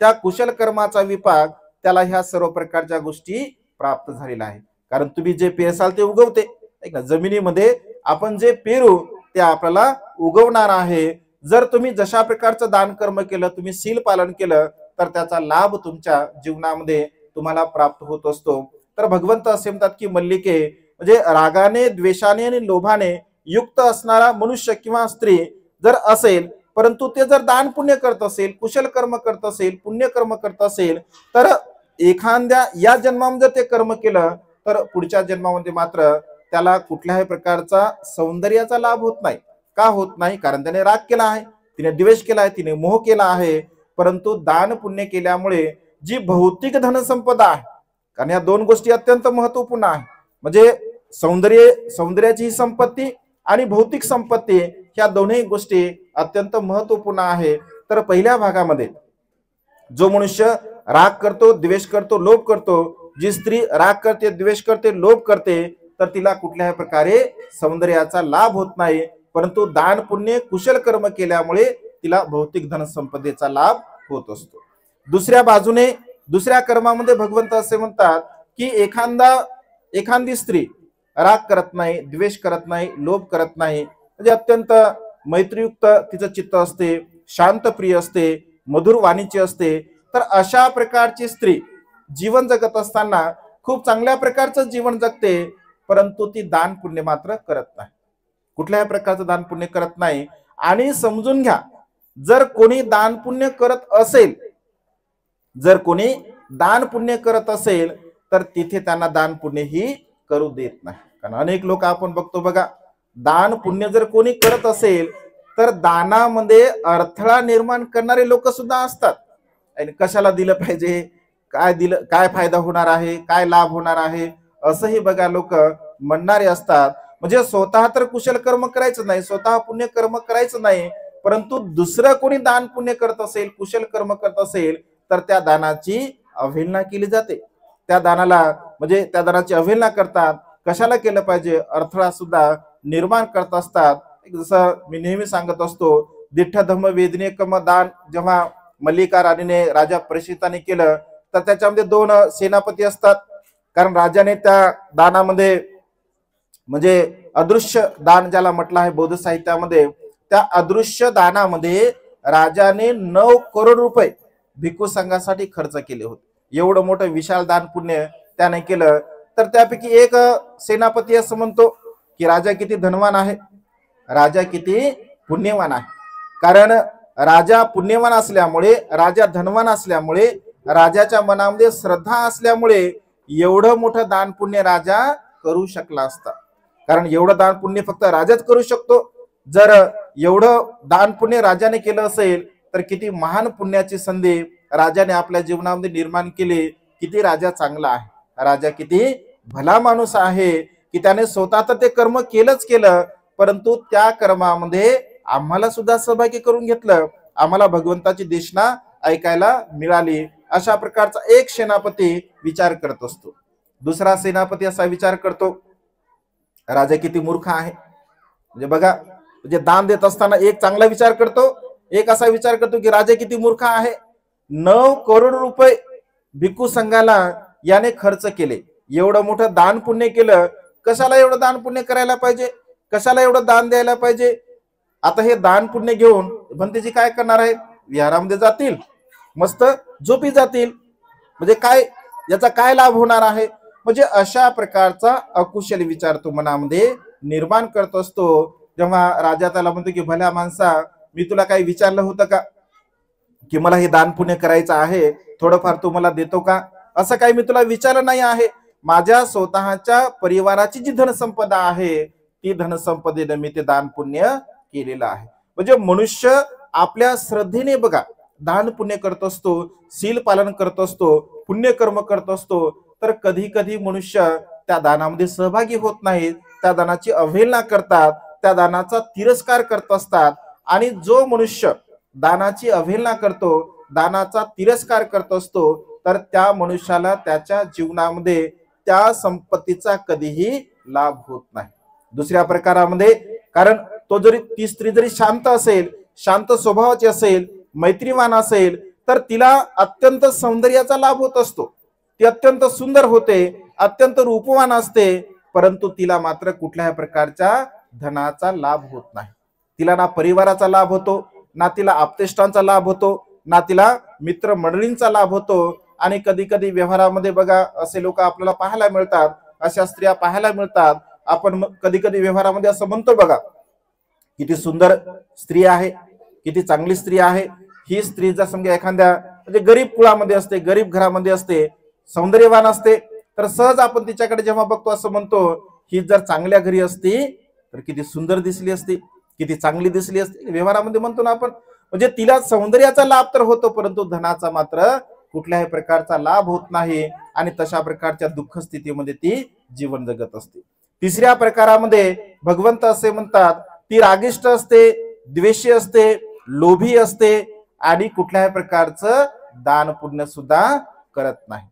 त्या कुशल कर्माचा विपाक त्याला ह्या सर्व प्रकारच्या गोष्टी प्राप्त झालेला आहे. कारण तुम्ही जे पेरसाल ते उगवते, ऐक ना. जमिनीमध्ये आपण जे पेरू ते आपल्याला उगवणार आहे. जर तुम्ही जशा प्रकारचं दान कर्म केलं, तुम्ही शील पालन केलं, तर त्याचा लाभ तुमच्या जीवनामध्ये तुम्हाला प्राप्त होत असतो. तर भगवंत असे म्हणतात की मल्लिके, म्हणजे रागाने द्वेषाने आणि लोभाने युक्त असणारा मनुष्य किंवा स्त्री जर असेल, परंतु ते जर दान पुण्य करत असेल, कुशल कर्म करत असेल, पुण्य कर्म करत असेल, तर एखाद्या या जन्मामध्ये ते कर्म केलं तर पुढच्या जन्मामध्ये मात्र त्याला कुठल्याही प्रकारचा सौंदर्याचा लाभ होत नाही. का होत नाही? कारण त्याने राग केला आहे, तिने द्वेष केला आहे, तिने मोह केला आहे. परंतु दान पुण्य केल्यामुळे जी भौतिक धनसंपदा आहे, कारण या 2 गोष्टी अत्यंत महत्वपूर्ण आहे. म्हणजे सौंदर्याची संपत्ती आणि भौतिक संपत्ती ह्या दोन्ही गोष्टी अत्यंत महत्वपूर्ण आहे. तर पहिल्या भागामध्ये जो मनुष्य राग करतो, द्वेष करतो, लोभ करतो, जी स्त्री राग करते, द्वेष करते, लोभ करते, तर तिला कुठल्याही प्रकारे सौंदर्याचा लाभ होत नाही, परंतु दान पुण्य कुशल कर्म केल्यामुळे तिला भौतिक धनसंपदेचा लाभ होत असतो. दुसऱ्या बाजूने दुसऱ्या कर्मामध्ये भगवंत असे म्हणतात की एखादी स्त्री राग करत नाही, द्वेष करत नाही, लोभ करत नाही, म्हणजे अत्यंत मैत्रीयुक्त तिचं चित्त असते, शांत प्रिय असते, मधुर वाणीची असते. तर अशा प्रकारची स्त्री जीवन जगत असताना खूप चांगल्या प्रकारचं जीवन जगते, परंतु ती दान पुण्य मात्र करत नाही, कुठल्याही प्रकारचं दान पुण्य करत नाही. आणि समजून घ्या, जर कोणी दान पुण्य करत असेल, जर कोणी दान पुण्य करत असेल, तर तिथे त्यांना दान पुण्य ही करू देत नाही. कारण अनेक लोक आपण बघतो बघा, दान पुण्य जर कोणी करत असेल तर दानामध्ये अडथळा निर्माण करणारे लोक सुद्धा असतात. आणि कशाला दिलं पाहिजे, काय दिलं, काय फायदा होणार आहे, काय लाभ होणार आहे, असंही बघा लोक म्हणणारे असतात. म्हणजे स्वतः तर कुशल कर्म करायचं नाही, स्वतः पुण्य कर्म करायचं नाही, परंतु दुसरं कोणी दान पुण्य करत असेल, कुशल कर्म करत असेल, तर त्या दानाची अवहेलना केली जाते. त्या दानाला म्हणजे त्या दानाची अवहेलना करतात. कशाला केलं पाहिजे, अडथळा सुद्धा निर्माण करत असतात. जसं मी नेहमी सांगत असतो, दिठ्ठ धम्म वेदने कम दान जेव्हा मल्लिका राणीने राजा परीक्षिताने केलं, तर त्याच्यामध्ये 2 सेनापती असतात. कारण राजाने त्या दानामध्ये म्हणजे अदृश्य दान ज्याला म्हटलं आहे बौद्ध साहित्यामध्ये, त्या अदृश्य दानामध्ये राजाने 9 करोड रुपये भिक्खू संघासाठी खर्च केले होते. एवढं मोठं विशाल दान पुण्य त्याने केलं. तर त्यापैकी एक सेनापती असं म्हणतो की राजा किती धनवान आहे, राजा किती पुण्यवान आहे. कारण राजा पुण्यवान असल्यामुळे, राजा धनवान असल्यामुळे, राजाच्या मनामध्ये श्रद्धा असल्यामुळे एवढं मोठं दान पुण्य राजा करू शकला असता. कारण एवढं दान पुण्य फक्त राजाच करू शकतो. जर एवढं दान पुण्य राजाने केलं असेल तर किती महान पुण्याची संधी राजाने आपल्या जीवनामध्ये निर्माण केली. किती राजा चांगला आहे, राजा किती भला माणूस आहे की त्याने स्वतः तर ते कर्म केलंच केलं, परंतु त्या कर्मामध्ये आम्हाला सुद्धा सहभागी करून घेतलं, आम्हाला भगवंताची देशना ऐकायला मिळाली. अशा प्रकारचा एक सेनापती विचार करत असतो. दुसरा सेनापती असा विचार करतो, राजा किती मूर्ख आहे. म्हणजे बघा, म्हणजे दान देत असताना एक चांगला विचार करतो, एक असा विचार करतो की राजा किती मूर्ख आहे. 9 करोड रुपये भिक्खू संघाला याने खर्च केले, एवढं मोठं दान पुण्य केलं. कशाला एवढं दान पुण्य करायला पाहिजे, कशाला एवढं दान द्यायला पाहिजे. आता हे दान पुण्य घेऊन भंतेजी काय करणार आहेत, विहारामध्ये जातील, मस्त झोपी जातील. म्हणजे काय, याचा काय लाभ होणार आहे. म्हणजे अशा प्रकारचा अकुशल विचार तो मनामध्ये निर्माण करत असतो. जेव्हा राजा त्याला म्हणतो की भल्या माणसा, मी तुला काही विचारलं होतं का की मला हे दान पुण्य करायचं आहे, थोडंफार तू मला देतो का. असं काही मी तुला विचारलं नाही आहे. माझ्या स्वतःच्या परिवाराची जी धनसंपदा आहे ती धनसंपदेने मी ते दान पुण्य केलेलं आहे. म्हणजे मनुष्य आपल्या श्रद्धेने बघा दान पुण्य करत असतो, शील पालन करत असतो, पुण्यकर्म करत असतो. तर कधी कधी मनुष्य त्या दानामध्ये सहभागी होत नाहीत, त्या दानाची अवहेलना करतात, त्या दानाचा तिरस्कार करत असतात. आणि जो मनुष्य दानाची अवहेलना करतो, दानाचा तिरस्कार करत असतो, तर त्या मनुष्याला त्याच्या जीवनामध्ये त्या संपत्तीचा कधीही लाभ होत नाही. दुसऱ्या प्रकारामध्ये, कारण तो जरी ती स्त्री जरी शांत असेल, शांत स्वभावाची असेल, मैत्रीवान असेल, तर तिला अत्यंत सौंदर्याचा लाभ होत असतो. ती अत्यंत सुंदर होते, अत्यंत रूपवान असते, परंतु तिला मात्र कुठल्याही प्रकारच्या धनाचा लाभ होत नाही. तिला ना परिवाराचा लाभ होतो, ना तिला आप्तेष्टांचा लाभ होतो, ना तिला मित्र मंडळींचा लाभ होतो. आणि कधी कधी व्यवहारामध्ये बघा असे लोक आपल्याला पाहायला मिळतात, अशा स्त्रिया पाहायला मिळतात. आपण कधी कधी व्यवहारामध्ये असं म्हणतो बघा, किती सुंदर स्त्री आहे, किती चांगली स्त्री आहे. ही स्त्री जर समजा एखाद्या म्हणजे गरीब कुळामध्ये असते, गरीब घरामध्ये असते, सौंदर्यवान असते, तर सहज आपण तिच्याकडे जेव्हा बघतो असं म्हणतो, ही जर चांगल्या घरी असती तर किती सुंदर दिसली असती, किती चांगली दिसली असती. व्यवहारामध्ये म्हणतो ना आपण. म्हणजे तिला सौंदर्याचा लाभ तर होतो, परंतु धनाचा मात्र कुठल्याही प्रकारचा लाभ होत नाही. आणि तशा प्रकारच्या दुःख स्थितीमध्ये ती जीवन जगत असते. तिसऱ्या प्रकारामध्ये भगवंत असे म्हणतात, ती रागिष्ट असते, द्वेषी असते, लोभी असते आणि कुठल्याही प्रकारचं दान पुण्य सुद्धा करत नाही.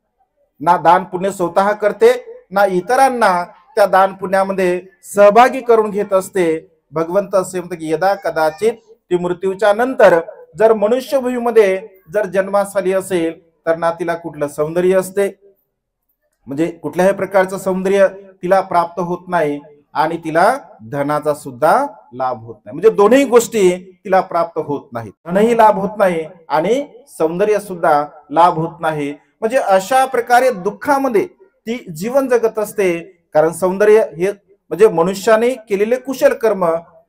ना दान पुण्य स्वतः करते, ना इतरांना त्या दान पुण्यामध्ये सहभागी करून घेत असते. भगवंत असे म्हणतात की यदा कदाचित ती मृत्यूच्या नंतर जर मनुष्यभूमीमध्ये जर जन्मास आली असेल, तर ना तिला कुठलं सौंदर्य असते, म्हणजे कुठल्याही प्रकारचं सौंदर्य तिला प्राप्त होत नाही, आणि तिला धनाचा सुद्धा लाभ होत नाही. म्हणजे दोन्ही गोष्टी तिला प्राप्त होत नाहीत, धनही लाभ होत नाही आणि सौंदर्य सुद्धा लाभ होत नाही. म्हणजे अशा प्रकारे दुःखामध्ये ती जीवन जगत असते. कारण सौंदर्य हे म्हणजे मनुष्याने केलेले कुशल कर्म,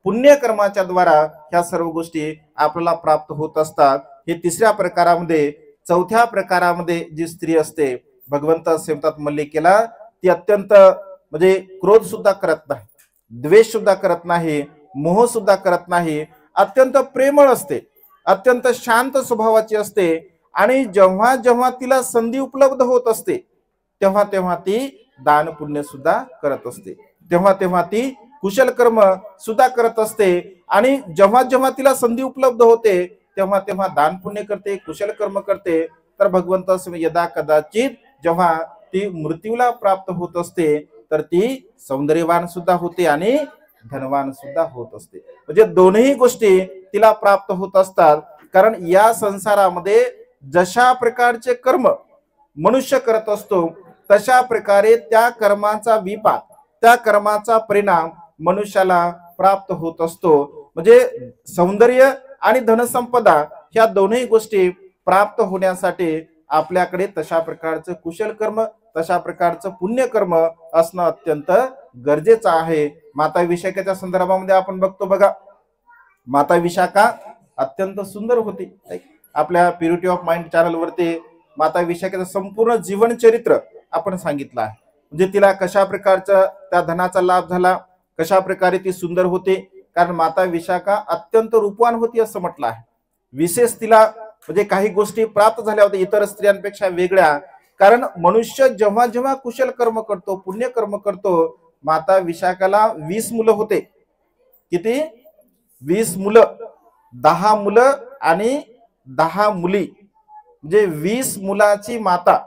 पुण्य कर्माच्या द्वारा ह्या सर्व गोष्टी आपल्याला प्राप्त होत असतात. हे तिसऱ्या प्रकारामध्ये. चौथ्या प्रकारामध्ये जी स्त्री असते, भगवंत असे म्हणतात मल्लिकेला, ती अत्यंत म्हणजे क्रोध सुद्धा करत नाही, द्वेष सुद्धा करत नाही, मोह सुद्धा करत नाही, अत्यंत प्रेमळ असते, अत्यंत शांत स्वभावाची असते. आणि जेव्हा जेव्हा तिला संधी उपलब्ध होत असते, तेव्हा तेव्हा ती दान पुण्य सुद्धा करत असते, तेव्हा तेव्हा ती कुशल कर्म सुद्धा करत असते. आणि जेव्हा जेव्हा तिला संधी उपलब्ध होते, तेव्हा तेव्हा दान पुण्य करते, कुशल कर्म करते. तर भगवंत यदा कदाचित जेव्हा ती मृत्यूला प्राप्त होत असते, तर ती सौंदर्यवान सुद्धा होते आणि धनवान सुद्धा होत असते. म्हणजे दोन्ही गोष्टी तिला प्राप्त होत असतात. कारण या संसारामध्ये जशा प्रकारचे कर्म मनुष्य करत असतो तशा प्रकारे त्या कर्माचा विपाक, त्या कर्माचा परिणाम मनुष्याला प्राप्त होत असतो. म्हणजे सौंदर्य आणि धनसंपदा ह्या दोन्ही गोष्टी प्राप्त होण्यासाठी आपल्याकडे तशा प्रकारचं कुशल कर्म, तशा प्रकारचं पुण्यकर्म असणं अत्यंत गरजेचं आहे. माता विशाखेच्या संदर्भामध्ये आपण बघतो बघा, माता विशाखा अत्यंत सुंदर होती. आपल्या प्युरिटी ऑफ माइंड चॅनल वरती माता विशाखेचं संपूर्ण जीवन चरित्र आपण सांगितलं आहे. म्हणजे तिला कशा प्रकारचा त्या धनाचा लाभ झाला, कशा प्रकारे ती सुंदर होती. कारण माता विशाखा अत्यंत रूपवान होती असं म्हटलं आहे. विशेष तिला म्हणजे काही गोष्टी प्राप्त झाल्या होत्या इतर स्त्रियांपेक्षा वेगळ्या. कारण मनुष्य जेव्हा जेव्हा कुशल कर्म करतो, पुण्य कर्म करतो, माता विशाखाला 20 मुलं होते. किती? 20 मुलं, 10 मुलं आणि 10 मुली, म्हणजे 20 मुलाची माता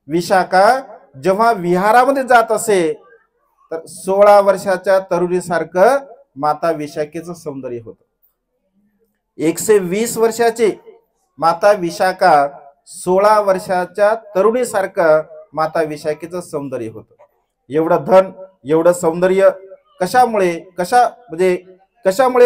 विशाखा जेव्हा विहारामध्ये जात असे तर 16 वर्षाच्या तरुणीसारखं माता विशाखेचं सौंदर्य होतं. 120 वर्षाची माता विशाखा 16 वर्षाच्या तरुणीसारखं माता विशाखेचं सौंदर्य होतं. एवढं धन, एवढं सौंदर्य कशामुळे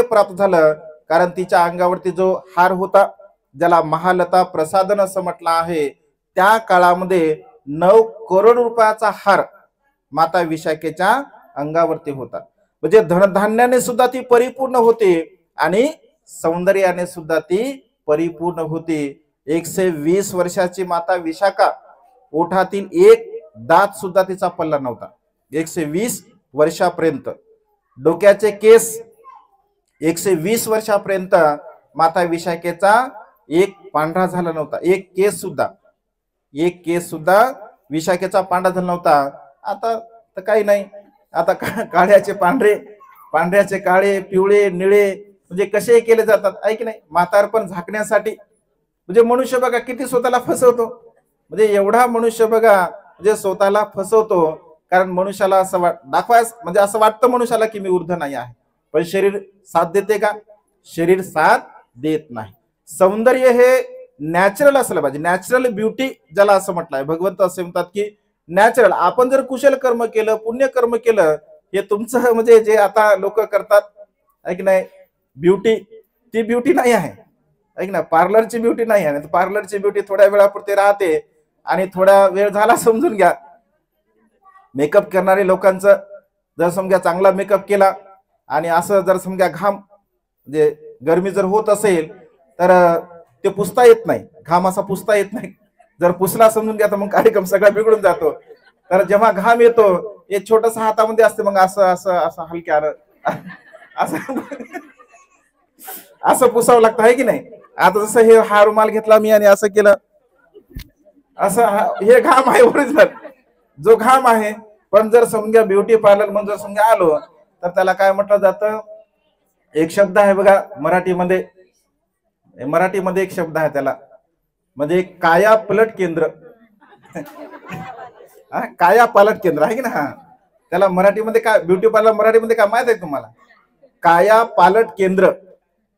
प्राप्त झालं? कारण तिच्या अंगावरती जो हार होता, ज्याला महालता प्रसादन असं म्हटलं आहे, त्या काळामध्ये 9 करोड रुपयाचा हार माता विशाखेच्या अंगावरती होता. म्हणजे धनधान्याने सुद्धा ती परिपूर्ण होती आणि सौंदर्याने सुद्धा ती परिपूर्ण होती. 120 वर्षाची माता विशाखा, ओठातील एक दात सुद्धा तिचा पल्ला नव्हता 120 वर्षापर्यंत. डोक्याचे केस 120 वर्षापर्यंत माता विशाखेचा एक पांढरा झाला नव्हता. एक केस सुद्धा विशाखेचा पांढरा झाला नव्हता. आता तर काही नाही, आता काळ्याचे पांढरे, पांढऱ्याचे काळे, पिवळे, निळे म्हणजे कसे केले जातात आहे की नाही. म्हातारपण झाकण्यासाठी म्हणजे मनुष्य बघा किती स्वतःला फसवतो. म्हणजे एवढा मनुष्य बघा म्हणजे स्वतःला फसवतो. कारण मनुष्याला असं दाखवायस म्हणजे असं वाटतं मनुष्याला की मी ऊर्ध्व नाही आहे, पण शरीर साथ देते का? शरीर साथ देत नाही. सौंदर्य हे नॅचरल असलं पाहिजे. नॅचरल ब्युटी ज्याला असं म्हटलं आहे. भगवंत असे म्हणतात की नॅचरल, आपण जर कुशल कर्म केलं, पुण्य कर्म केलं, हे तुमचं म्हणजे जे आता लोक करतात आहे की नाही, ब्युटी, ती ब्युटी नाही आहे की नाही. पार्लरची ब्युटी नाही आहे. पार्लरची ब्युटी थोड्या वेळापुरती राहते आणि थोडा वेळ झाला समजून घ्या. मेकअप करणारे लोकांचं जर समजा चांगला मेकअप केला आणि असं जर समजा घाम म्हणजे गरमी जर होत असेल तर ते पुसता येत नाही, घाम असा पुसता येत नाही. जर पुसला समजून घ्या तर मग कार्यक्रम सगळा बिघडून जातो. तर जेव्हा घाम येतो एक छोटस हातामध्ये असते, मग असं असं असं हलक्यानं असं असं पुसावं लागतं आहे की नाही. आता जसं हे हा रुमाल घेतला मी आणि असं केलं, असं हे घाम आहे ओरिजिनल, जो घाम आहे. पण जर समजा ब्युटी पार्लर म्हणून जर समजा आलो तर त्याला काय म्हटलं जातं, एक शब्द आहे बघा मराठीमध्ये एक शब्द आहे त्याला, म्हणजे काया पलट केंद्र. काया पालट केंद्र आहे की ना. त्याला मराठीमध्ये काय, ब्युटी पार्लर मराठीमध्ये काय माहित आहे तुम्हाला? काया पालट केंद्र.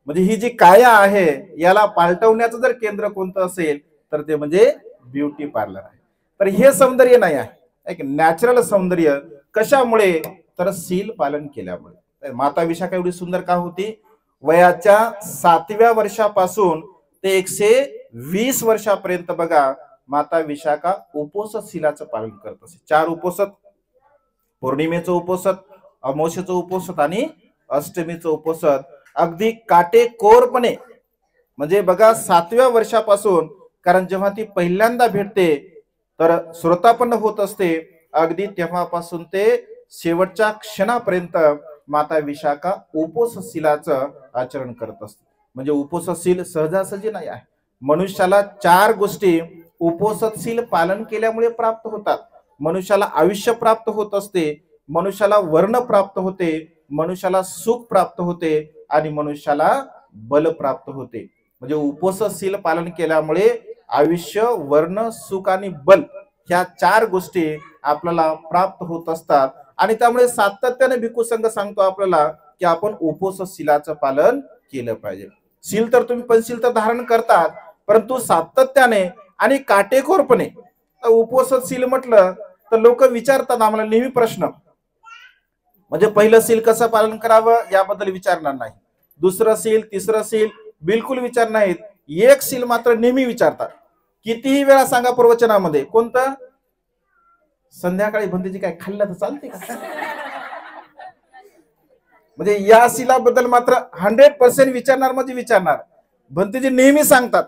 म्हणजे ही जी काया आहे याला पालटवण्याचं जर केंद्र कोणतं असेल तर ते म्हणजे ब्युटी पार्लर आहे. तर हे सौंदर्य नाही आहे, एक नॅचरल सौंदर्य. कशामुळे? तर शील पालन केल्यामुळे. माता विशाखा एवढी सुंदर का होती? वयाच्या 7व्या वर्षापासून ते 120 वर्षापर्यंत बघा माता विशाखा उपोषण शीलाचं पालन करत असे. 4 उपोषण, पौर्णिमेचं उपोषण, अमावस्येचं उपोषण आणि अष्टमीचं उपोषण अगदी काटेकोरपणे. म्हणजे बघा 7व्या वर्षापासून, कारण जेव्हा ती पहिल्यांदा भेटते तर श्रोतापन्न होत असते, अगदी तेव्हापासून ते शेवटच्या क्षणापर्यंत माता विशाखा उपोषशीलाचं आचरण करत असते. म्हणजे उपोषशील सहजासहजी नाही आहे. मनुष्याला 4 गोष्टी उपोषशील पालन केल्यामुळे प्राप्त होतात. मनुष्याला आयुष्य प्राप्त होत असते, मनुष्याला वर्ण प्राप्त होते, मनुष्याला सुख प्राप्त होते आणि मनुष्याला बल प्राप्त होते. म्हणजे उपोषशील पालन केल्यामुळे आयुष्य, वर्ण, सुख आणि बल ह्या 4 गोष्टी आपल्याला प्राप्त होत असतात. आणि त्यामुळे सातत्याने भिक्खू संघ सांगतो आपल्याला की आपण उपोषशीलाचं पालन केलं पाहिजे. सील तर तुम्ही पंचशील तर धारण करतात, परंतु सातत्याने आणि काटेकोरपणे. उपवासात सील म्हटलं तर लोक विचारतात आम्हाला नेहमी प्रश्न, म्हणजे पहिलं सील कसं पालन करावं याबद्दल विचारणार नाही, दुसरं सील तिसरं सील बिलकुल विचार नाहीत, एक सील मात्र नेहमी विचारतात. कितीही वेळा सांगा प्रवचनामध्ये, कोणतं? संध्याकाळी भंतेजी काय खाल्लं तर चालते का? म्हणजे या सीलाबद्दल मात्र 100% विचारणार म्हणजे विचारणार. भंतेजी नेहमी सांगतात,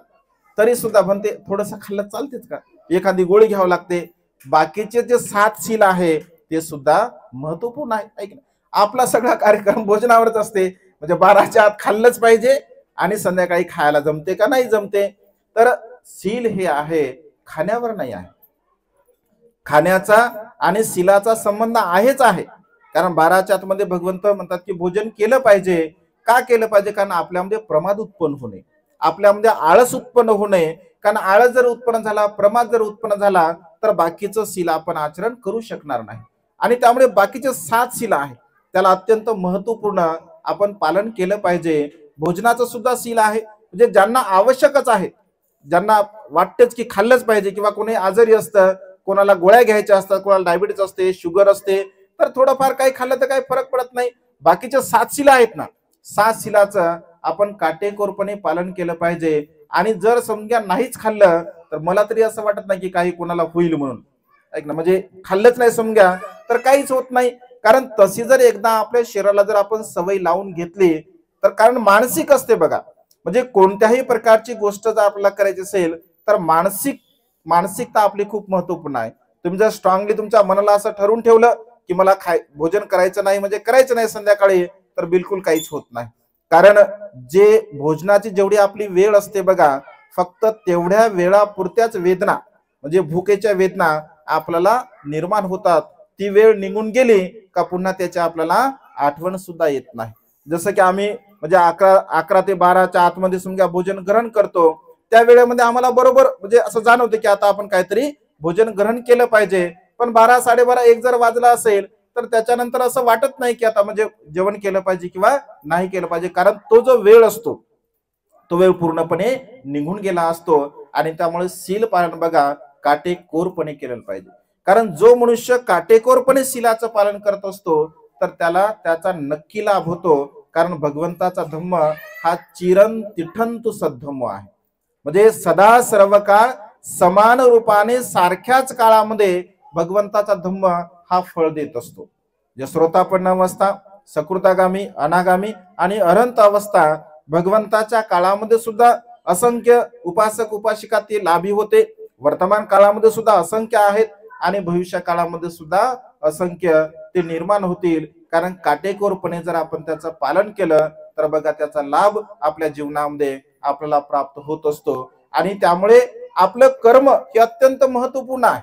तरी सुद्धा भंते थोडस खाल्लं चालतेच का? एखादी गोळी घ्यावं लागते. बाकीचे जे 7 सील आहे ते सुद्धा महत्वपूर्ण आहे. आपला सगळा कार्यक्रम भोजनावरच असते, म्हणजे 12च्या आत खाल्लंच पाहिजे आणि संध्याकाळी खायला जमते का नाही जमते. तर सील हे आहे खाण्यावर नाही आहे. खाण्याचा आणि सीलाचा संबंध आहेच आहे. कारण 12च्या आतमध्ये भगवंत म्हणतात की भोजन केलं पाहिजे. का केलं पाहिजे? कारण आपल्यामध्ये प्रमाद उत्पन्न होणे, आपल्यामध्ये आळस उत्पन्न होणे. कारण आळस जर उत्पन्न झाला, प्रमाद जर उत्पन्न झाला तर बाकीचं सील आपण आचरण करू शकणार नाही. आणि त्यामुळे बाकीचे 7 सील आहे त्याला अत्यंत महत्वपूर्ण आपण पालन केलं पाहिजे. भोजनाचं सुद्धा सील आहे, म्हणजे ज्यांना आवश्यकच आहे, ज्यांना वाटतेच की खाल्लंच पाहिजे, किंवा कोणी आजारी असतं, कोणाला गोळ्या घ्यायच्या असतात, कोणाला डायबिटीज असते, शुगर असते, तर थोडंफार काही खाल्लं तर काही फरक पडत नाही. बाकीचे 7 सील आहेत ना, 7 सीलाचं आपण काटेकोरपणे पालन केलं पाहिजे. आणि जर समजा नाहीच खाल्लं तर मला तरी असं वाटत नाही की काही कोणाला होईल म्हणून, ऐक ना, म्हणजे खाल्लंच नाही समजा तर काहीच होत नाही. कारण तशी जर एकदा आपल्या शरीराला जर आपण सवय लावून घेतली तर, कारण मानसिक असते बघा, म्हणजे कोणत्याही प्रकारची गोष्ट जर आपल्याला करायची असेल तर मानसिकता आपली खूप महत्वपूर्ण आहे. तुम्ही जर स्ट्रॉंगली तुमच्या मनाला असं ठरवून ठेवलं की मला भोजन करायचं नाही, म्हणजे करायचं नाही संध्याकाळी, तर बिलकुल काहीच होत नाही. कारण जे भोजनाची जेवढी आपली वेळ असते बघा, फक्त तेवढ्या वेळापुरत्याच वेदना, म्हणजे भुकेच्या वेदना आपल्याला निर्माण होतात. ती वेळ निघून गेली का पुन्हा त्याची आपल्याला आठवण सुद्धा येत नाही. जसं की आम्ही म्हणजे 11 ते 12च्या आतमध्ये समजा भोजन ग्रहण करतो, त्या वेळेमध्ये आम्हाला बरोबर म्हणजे असं जाणवतं की आता आपण काहीतरी भोजन ग्रहण केलं पाहिजे. पण 12, 12:30, 1 जर वाजला असेल तर त्याच्यानंतर असं वाटत नाही की आता म्हणजे जेवण केलं पाहिजे किंवा नाही केलं पाहिजे. कारण तो जो वेळ असतो तो वेळ पूर्णपणे निघून गेला असतो. आणि त्यामुळे सील पालन बघा काटेकोरपणे केलं पाहिजे. कारण जो मनुष्य काटेकोरपणे सीलाचं पालन करत असतो तर त्याला त्याचा नक्की लाभ होतो. कारण भगवंताचा धम्म हा चिरं तिठंतु सद्धम्म आहे, म्हणजे सदा सर्व काळ समान रूपाने सारख्याच काळामध्ये भगवंताचा धम्म हा फळ देत असतो. जे श्रोतापन्न अवस्था, सकृतागामी, अनागामी आणि अनंत अवस्था, भगवंताच्या काळामध्ये सुद्धा असंख्य उपासक उपासिका ते लाभी होते. वर्तमान काळामध्ये सुद्धा असंख्य आहेत आणि भविष्य काळामध्ये सुद्धा असंख्य ते निर्माण होतील. कारण काटेकोरपणे जर आपण त्याचं पालन केलं तर बघा त्याचा लाभ आपल्या जीवनामध्ये आपल्याला प्राप्त होत असतो. आणि त्यामुळे आपलं कर्म हे अत्यंत महत्वपूर्ण आहे.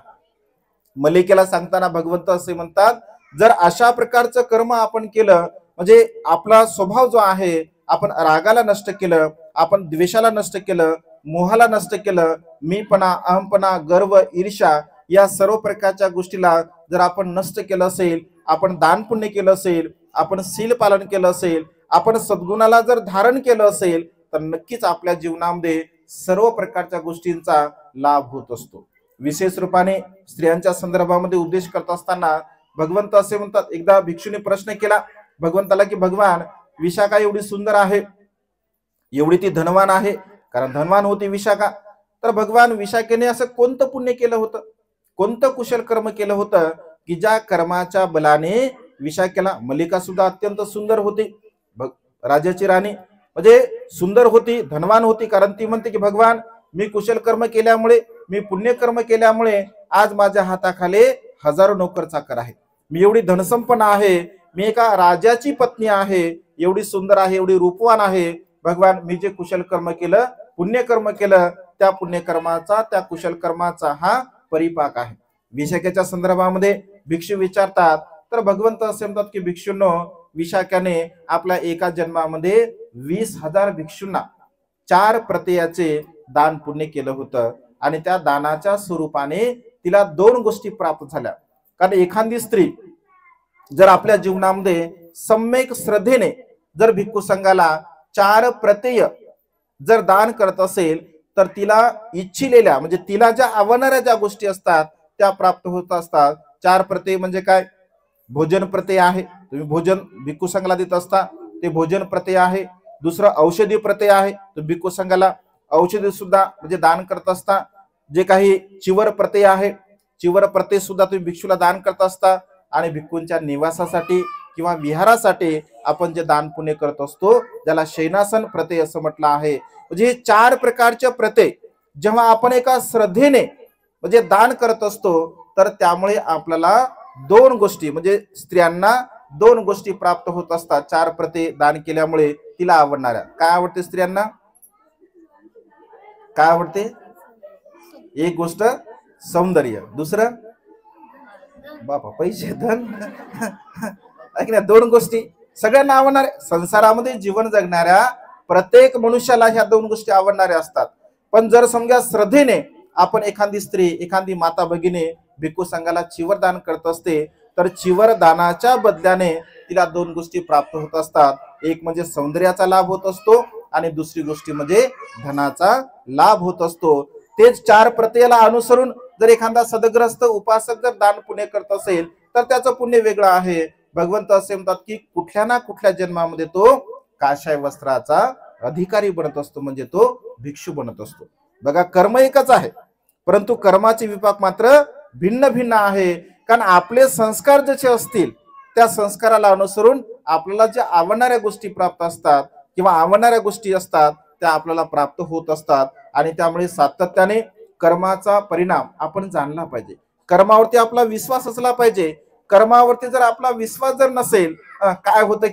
मलिकेला सांगताना भगवंत असे म्हणतात, जर अशा प्रकारचं कर्म आपण केलं, म्हणजे आपला स्वभाव जो आहे, आपण रागाला नष्ट केलं, आपण द्वेषाला नष्ट केलं, मोहाला नष्ट केलं, मीपणा, अहमपणा, गर्व, ईर्ष्या या सर्व प्रकारच्या गोष्टीला जर आपण नष्ट केलं असेल, आपण दान पुण्य केलं असेल, आपण सील पालन केलं असेल, आपण सद्गुणाला जर धारण केलं असेल तर नक्कीच आपल्या जीवनामध्ये सर्व प्रकारच्या गोष्टींचा लाभ होत असतो. विशेष रूपाने स्त्रियांच्या संदर्भामध्ये उपदेश करत असताना भगवंत असे म्हणतात, एकदा भिक्षूने प्रश्न केला भगवंताला की भगवान, विशाखा एवढी सुंदर आहे, एवढी ती धनवान आहे, कारण धनवान होती विशाखा, तर भगवान विशाखेने असं कोणतं पुण्य केलं होतं, कोणतं कुशल कर्म केलं होतं की ज्या कर्माच्या बलाने विशाखेला, मल्लिका सुद्धा अत्यंत सुंदर होती, राजाची राणी, म्हणजे सुंदर होती, धनवान होती, कारण ती म्हणते की भगवान मी कुशल कर्म केल्यामुळे, मी पुण्यकर्म केल्यामुळे आज माझ्या हाताखाली हजारो नोकर चाकर आहेत, मी एवढी धनसंपन्न आहे, मी एका राजाची पत्नी आहे, एवढी सुंदर आहे, एवढी रूपवान आहे. भगवान मी जे कुशल कर्म केलं, पुण्यकर्म केलं, त्या पुण्यकर्माचा, त्या कुशल कर्माचा हा परिपाक आहे. विशाखेच्या संदर्भामध्ये भिक्षू विचारतात तर भगवंत असे म्हणतात की भिक्षूंनो, विशाखाने आपल्या एका जन्मामध्ये 20,000 भिक्षूंना 4 प्रत्ययाचे दान पुण्य केलं होतं. आणि त्या दानाच्या स्वरूपाने तिला 2 गोष्टी प्राप्त झाल्या. कारण एखादी स्त्री जर आपल्या जीवनामध्ये सम्यक श्रद्धेने जर भिक्खू संघाला 4 प्रत्यय जर दान करत असेल तर तिला इच्छिलेल्या म्हणजे तिला ज्या आवडणाऱ्या ज्या गोष्टी असतात त्या प्राप्त होत असतात. 4 प्रत्यय म्हणजे काय? भोजन प्रत्यय आहे, तुम्ही भोजन भिक्खू संघाला देत असता, ते भोजन प्रत्यय आहे. दुसरं औषधी प्रत्यय आहे, तर भिक्खू संघाला औषधी सुद्धा म्हणजे दान करत असता. जे काही चिवर प्रत्यय आहे, चिवर प्रत्यय सुद्धा तुम्ही भिक्षूला दान करत असता. आणि भिक्खूंच्या निवासासाठी किंवा विहारासाठी आपण जे दान पुण्य करत असतो ज्याला शयनासन प्रत्यय असं म्हटलं आहे. म्हणजे हे 4 प्रकारचे प्रत्यय जेव्हा आपण एका श्रद्धेने म्हणजे दान करत असतो तर त्यामुळे आपल्याला 2 गोष्टी म्हणजे स्त्रियांना 2 गोष्टी प्राप्त होत असतात. 4 प्रत्यय दान केल्यामुळे तिला आवडणाऱ्या. काय आवडते स्त्रियांना? काय आवडते? एक गोष्ट सौंदर्य, दुसरं बापा पैसे धन ऐक ना, 2 गोष्टी सगळ्यांना आवडणाऱ्या. संसारामध्ये जीवन जगणाऱ्या प्रत्येक मनुष्याला ह्या 2 गोष्टी आवडणाऱ्या असतात. पण जर समजा श्रद्धेने आपण एखादी स्त्री एखादी माता भगिनी भिक्खू संघाला चिवर दान करत असते तर चिवर दानाच्या बदल्याने तिला 2 गोष्टी प्राप्त होत असतात. एक म्हणजे सौंदर्याचा लाभ होत असतो आणि दुसरी गोष्टी म्हणजे धनाचा लाभ होत असतो. तेच 4 प्रत्ययाला अनुसरून जर एखादा सदग्रस्त उपासक जर दान पुण्य करत असेल तर त्याचं पुण्य वेगळं आहे. भगवंत असे म्हणतात की कुठल्या ना कुठल्या जन्मामध्ये तो काशाय वस्त्राचा अधिकारी बनत असतो, म्हणजे तो भिक्षू बनत असतो. बघा, कर्म एकच आहे परंतु कर्माचे विपाक मात्र भिन्न भिन्न आहे. कारण आपले संस्कार जसे असतील त्या संस्काराला अनुसरून आपल्याला ज्या आवडणाऱ्या गोष्टी प्राप्त असतात किंवा आवडणाऱ्या गोष्टी असतात त्या आपल्याला प्राप्त होत असतात. आणि त्यामुळे सातत्याने कर्माचा परिणाम आपण जाणला पाहिजे. कर्मावरती आपला विश्वास असला पाहिजे. कर्मावरती जर आपला विश्वास जर नसेल, काय होतं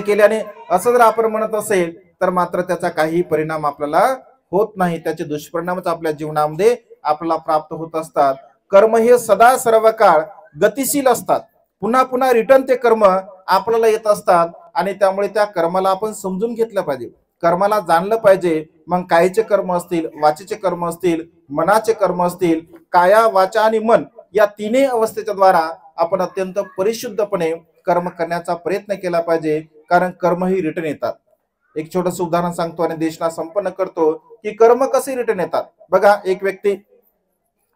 केल्याने असं जर आपण म्हणत असेल तर मात्र त्याचा काही परिणाम आपल्याला होत नाही. त्याचे दुष्परिणामच आपल्या जीवनामध्ये आपल्याला प्राप्त होत असतात. कर्म हे सदा सर्व काळ गतिशील असतात. पुन्हा पुन्हा रिटर्न ते कर्म आपल्याला येत असतात आणि त्यामुळे त्या कर्माला आपण समजून घेतलं पाहिजे, कर्माला जाणलं पाहिजे. मग कायचे कर्म असतील, वाचेचे कर्म असतील, मनाचे कर्म असतील, काया वाचा आणि मन या तिन्ही अवस्थेच्या द्वारा आपण अत्यंत परिशुद्धपणे कर्म करण्याचा प्रयत्न केला पाहिजे. कारण कर्म ही रिटर्न येतात. एक छोटस उदाहरण सांगतो आणि देशना संपन्न करतो की कर्म कसे रिटर्न येतात. बघा, एक व्यक्ती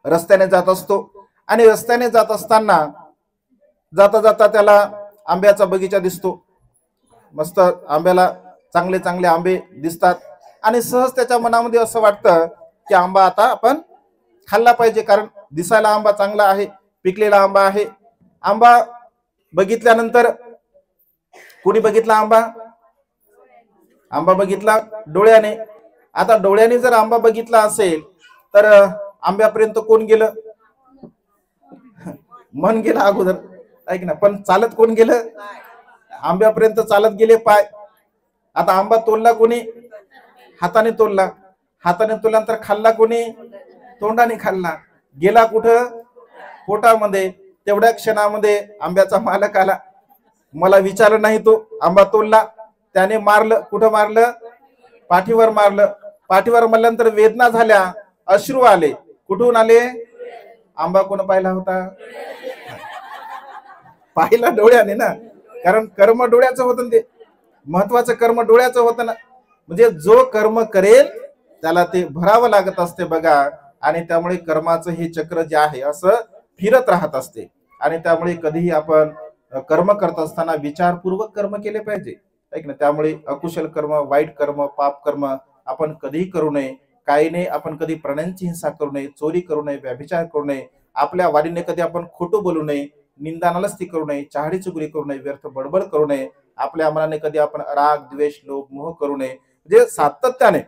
रस्त्याने जात असतो आणि रस्त्याने जात असताना जाता जाता त्याला आंब्याचा बगीचा दिसतो. मस्त आंब्याला चांगले चांगले आंबे दिसतात आणि सहज त्याच्या मनामध्ये असं वाटतं की आंबा आता आपण खाल्ला पाहिजे, कारण दिसायला आंबा चांगला आहे, पिकलेला आंबा आहे. आंबा बघितल्यानंतर कोणी बघितला आंबा बघितला डोळ्याने. आता डोळ्याने जर आंबा बघितला असेल तर आंब्यापर्यंत कोण गेलं? मन गेलं अगोदर, ऐक ना. पण चालत कोण गेलं? आंब्यापर्यंत चालत गेले पाय. आता आंबा तोडला कोणी? हाताने तोडला. हाताने तोडल्यानंतर खाल्ला कोणी? तोंडाने खाल्ला. गेला कुठं? पोटामध्ये. तेवढ्या क्षणामध्ये आंब्याचा मालक आला. मला विचारलं नाही, तो आंबा तोडला, त्याने मारलं. कुठं मारलं? पाठीवर मारलं. पाठीवर मारल्यानंतर वेदना झाल्या, अश्रू आले. कुठून आले? आंबा कोण पाहिला होता? पाहिला डोळ्याने ना, कारण कर्म डोळ्याचं होतं. ते महत्वाचं कर्म डोळ्याचं होतं ना. म्हणजे जो कर्म करेल त्याला ते भरावं लागत असते बघा. आणि त्यामुळे कर्माचं हे चक्र जे आहे असं फिरत राहत असते. आणि त्यामुळे कधीही आपण कर्म करत असताना विचारपूर्वक कर्म केले पाहिजे, ऐक ना. त्यामुळे अकुशल कर्म, वाईट कर्म, पाप कर्म आपण कधीही करू नये. काही नाही, आपण कधी प्राण्यांची हिंसा करू नये, चोरी करू नये, व्यभिचार करू नये, आपल्या वाडीने कधी आपण खोटं बोलू नये, निंदानालस्ती करू नये, चहाडी चुगली करू नये, व्यर्थ बडबड करू नये, आपल्या मनाने कधी आपण राग, द्वेष, लोभ, मोह करू नये. म्हणजे सातत्याने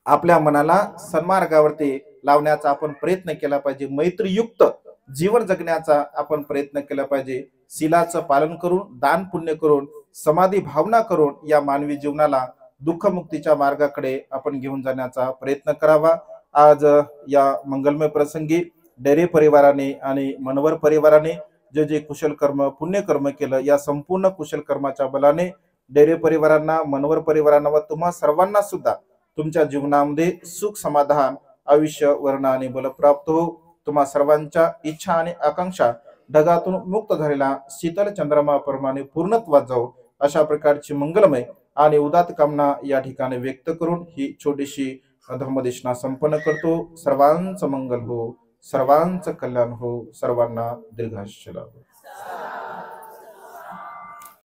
आपल्या मनाला सन्मार्गावरती लावण्याचा आपण प्रयत्न केला पाहिजे. मैत्रीयुक्त जीवन जगण्याचा आपण प्रयत्न केला पाहिजे. शीलाचं पालन करून, दान पुण्य करून, समाधी भावना करून या मानवी जीवनाला दुःखमुक्तीच्या मार्गाकडे आपण घेऊन जाण्याचा प्रयत्न करावा. आज या मंगलमय प्रसंगी डेरे परिवाराने आणि मनवर परिवाराने जे जे कुशल कर्म, पुण्यकर्म केलं, या संपूर्ण कुशल कर्माच्या बलाने डेरे परिवारांना, मनवर परिवारांना व तुम्हा सर्वांना सुद्धा तुमच्या जीवनामध्ये सुख, समाधान, आयुष्य, वर्ण आणि बल प्राप्त हो. तुम्हा सर्वांच्या इच्छा आणि आकांक्षा ढगातून मुक्त झालेला शीतल चंद्रमा प्रमाणे पूर्णत्वात जाऊ, अशा प्रकारची मंगलमय आणि उदात्त कामना या ठिकाणी व्यक्त करून ही छोटीशी धम्मदेशना संपन्न करतो. सर्वांचं मंगल हो, सर्वांचं कल्याण हो, सर्वांना दीर्घायुष्य लाभो.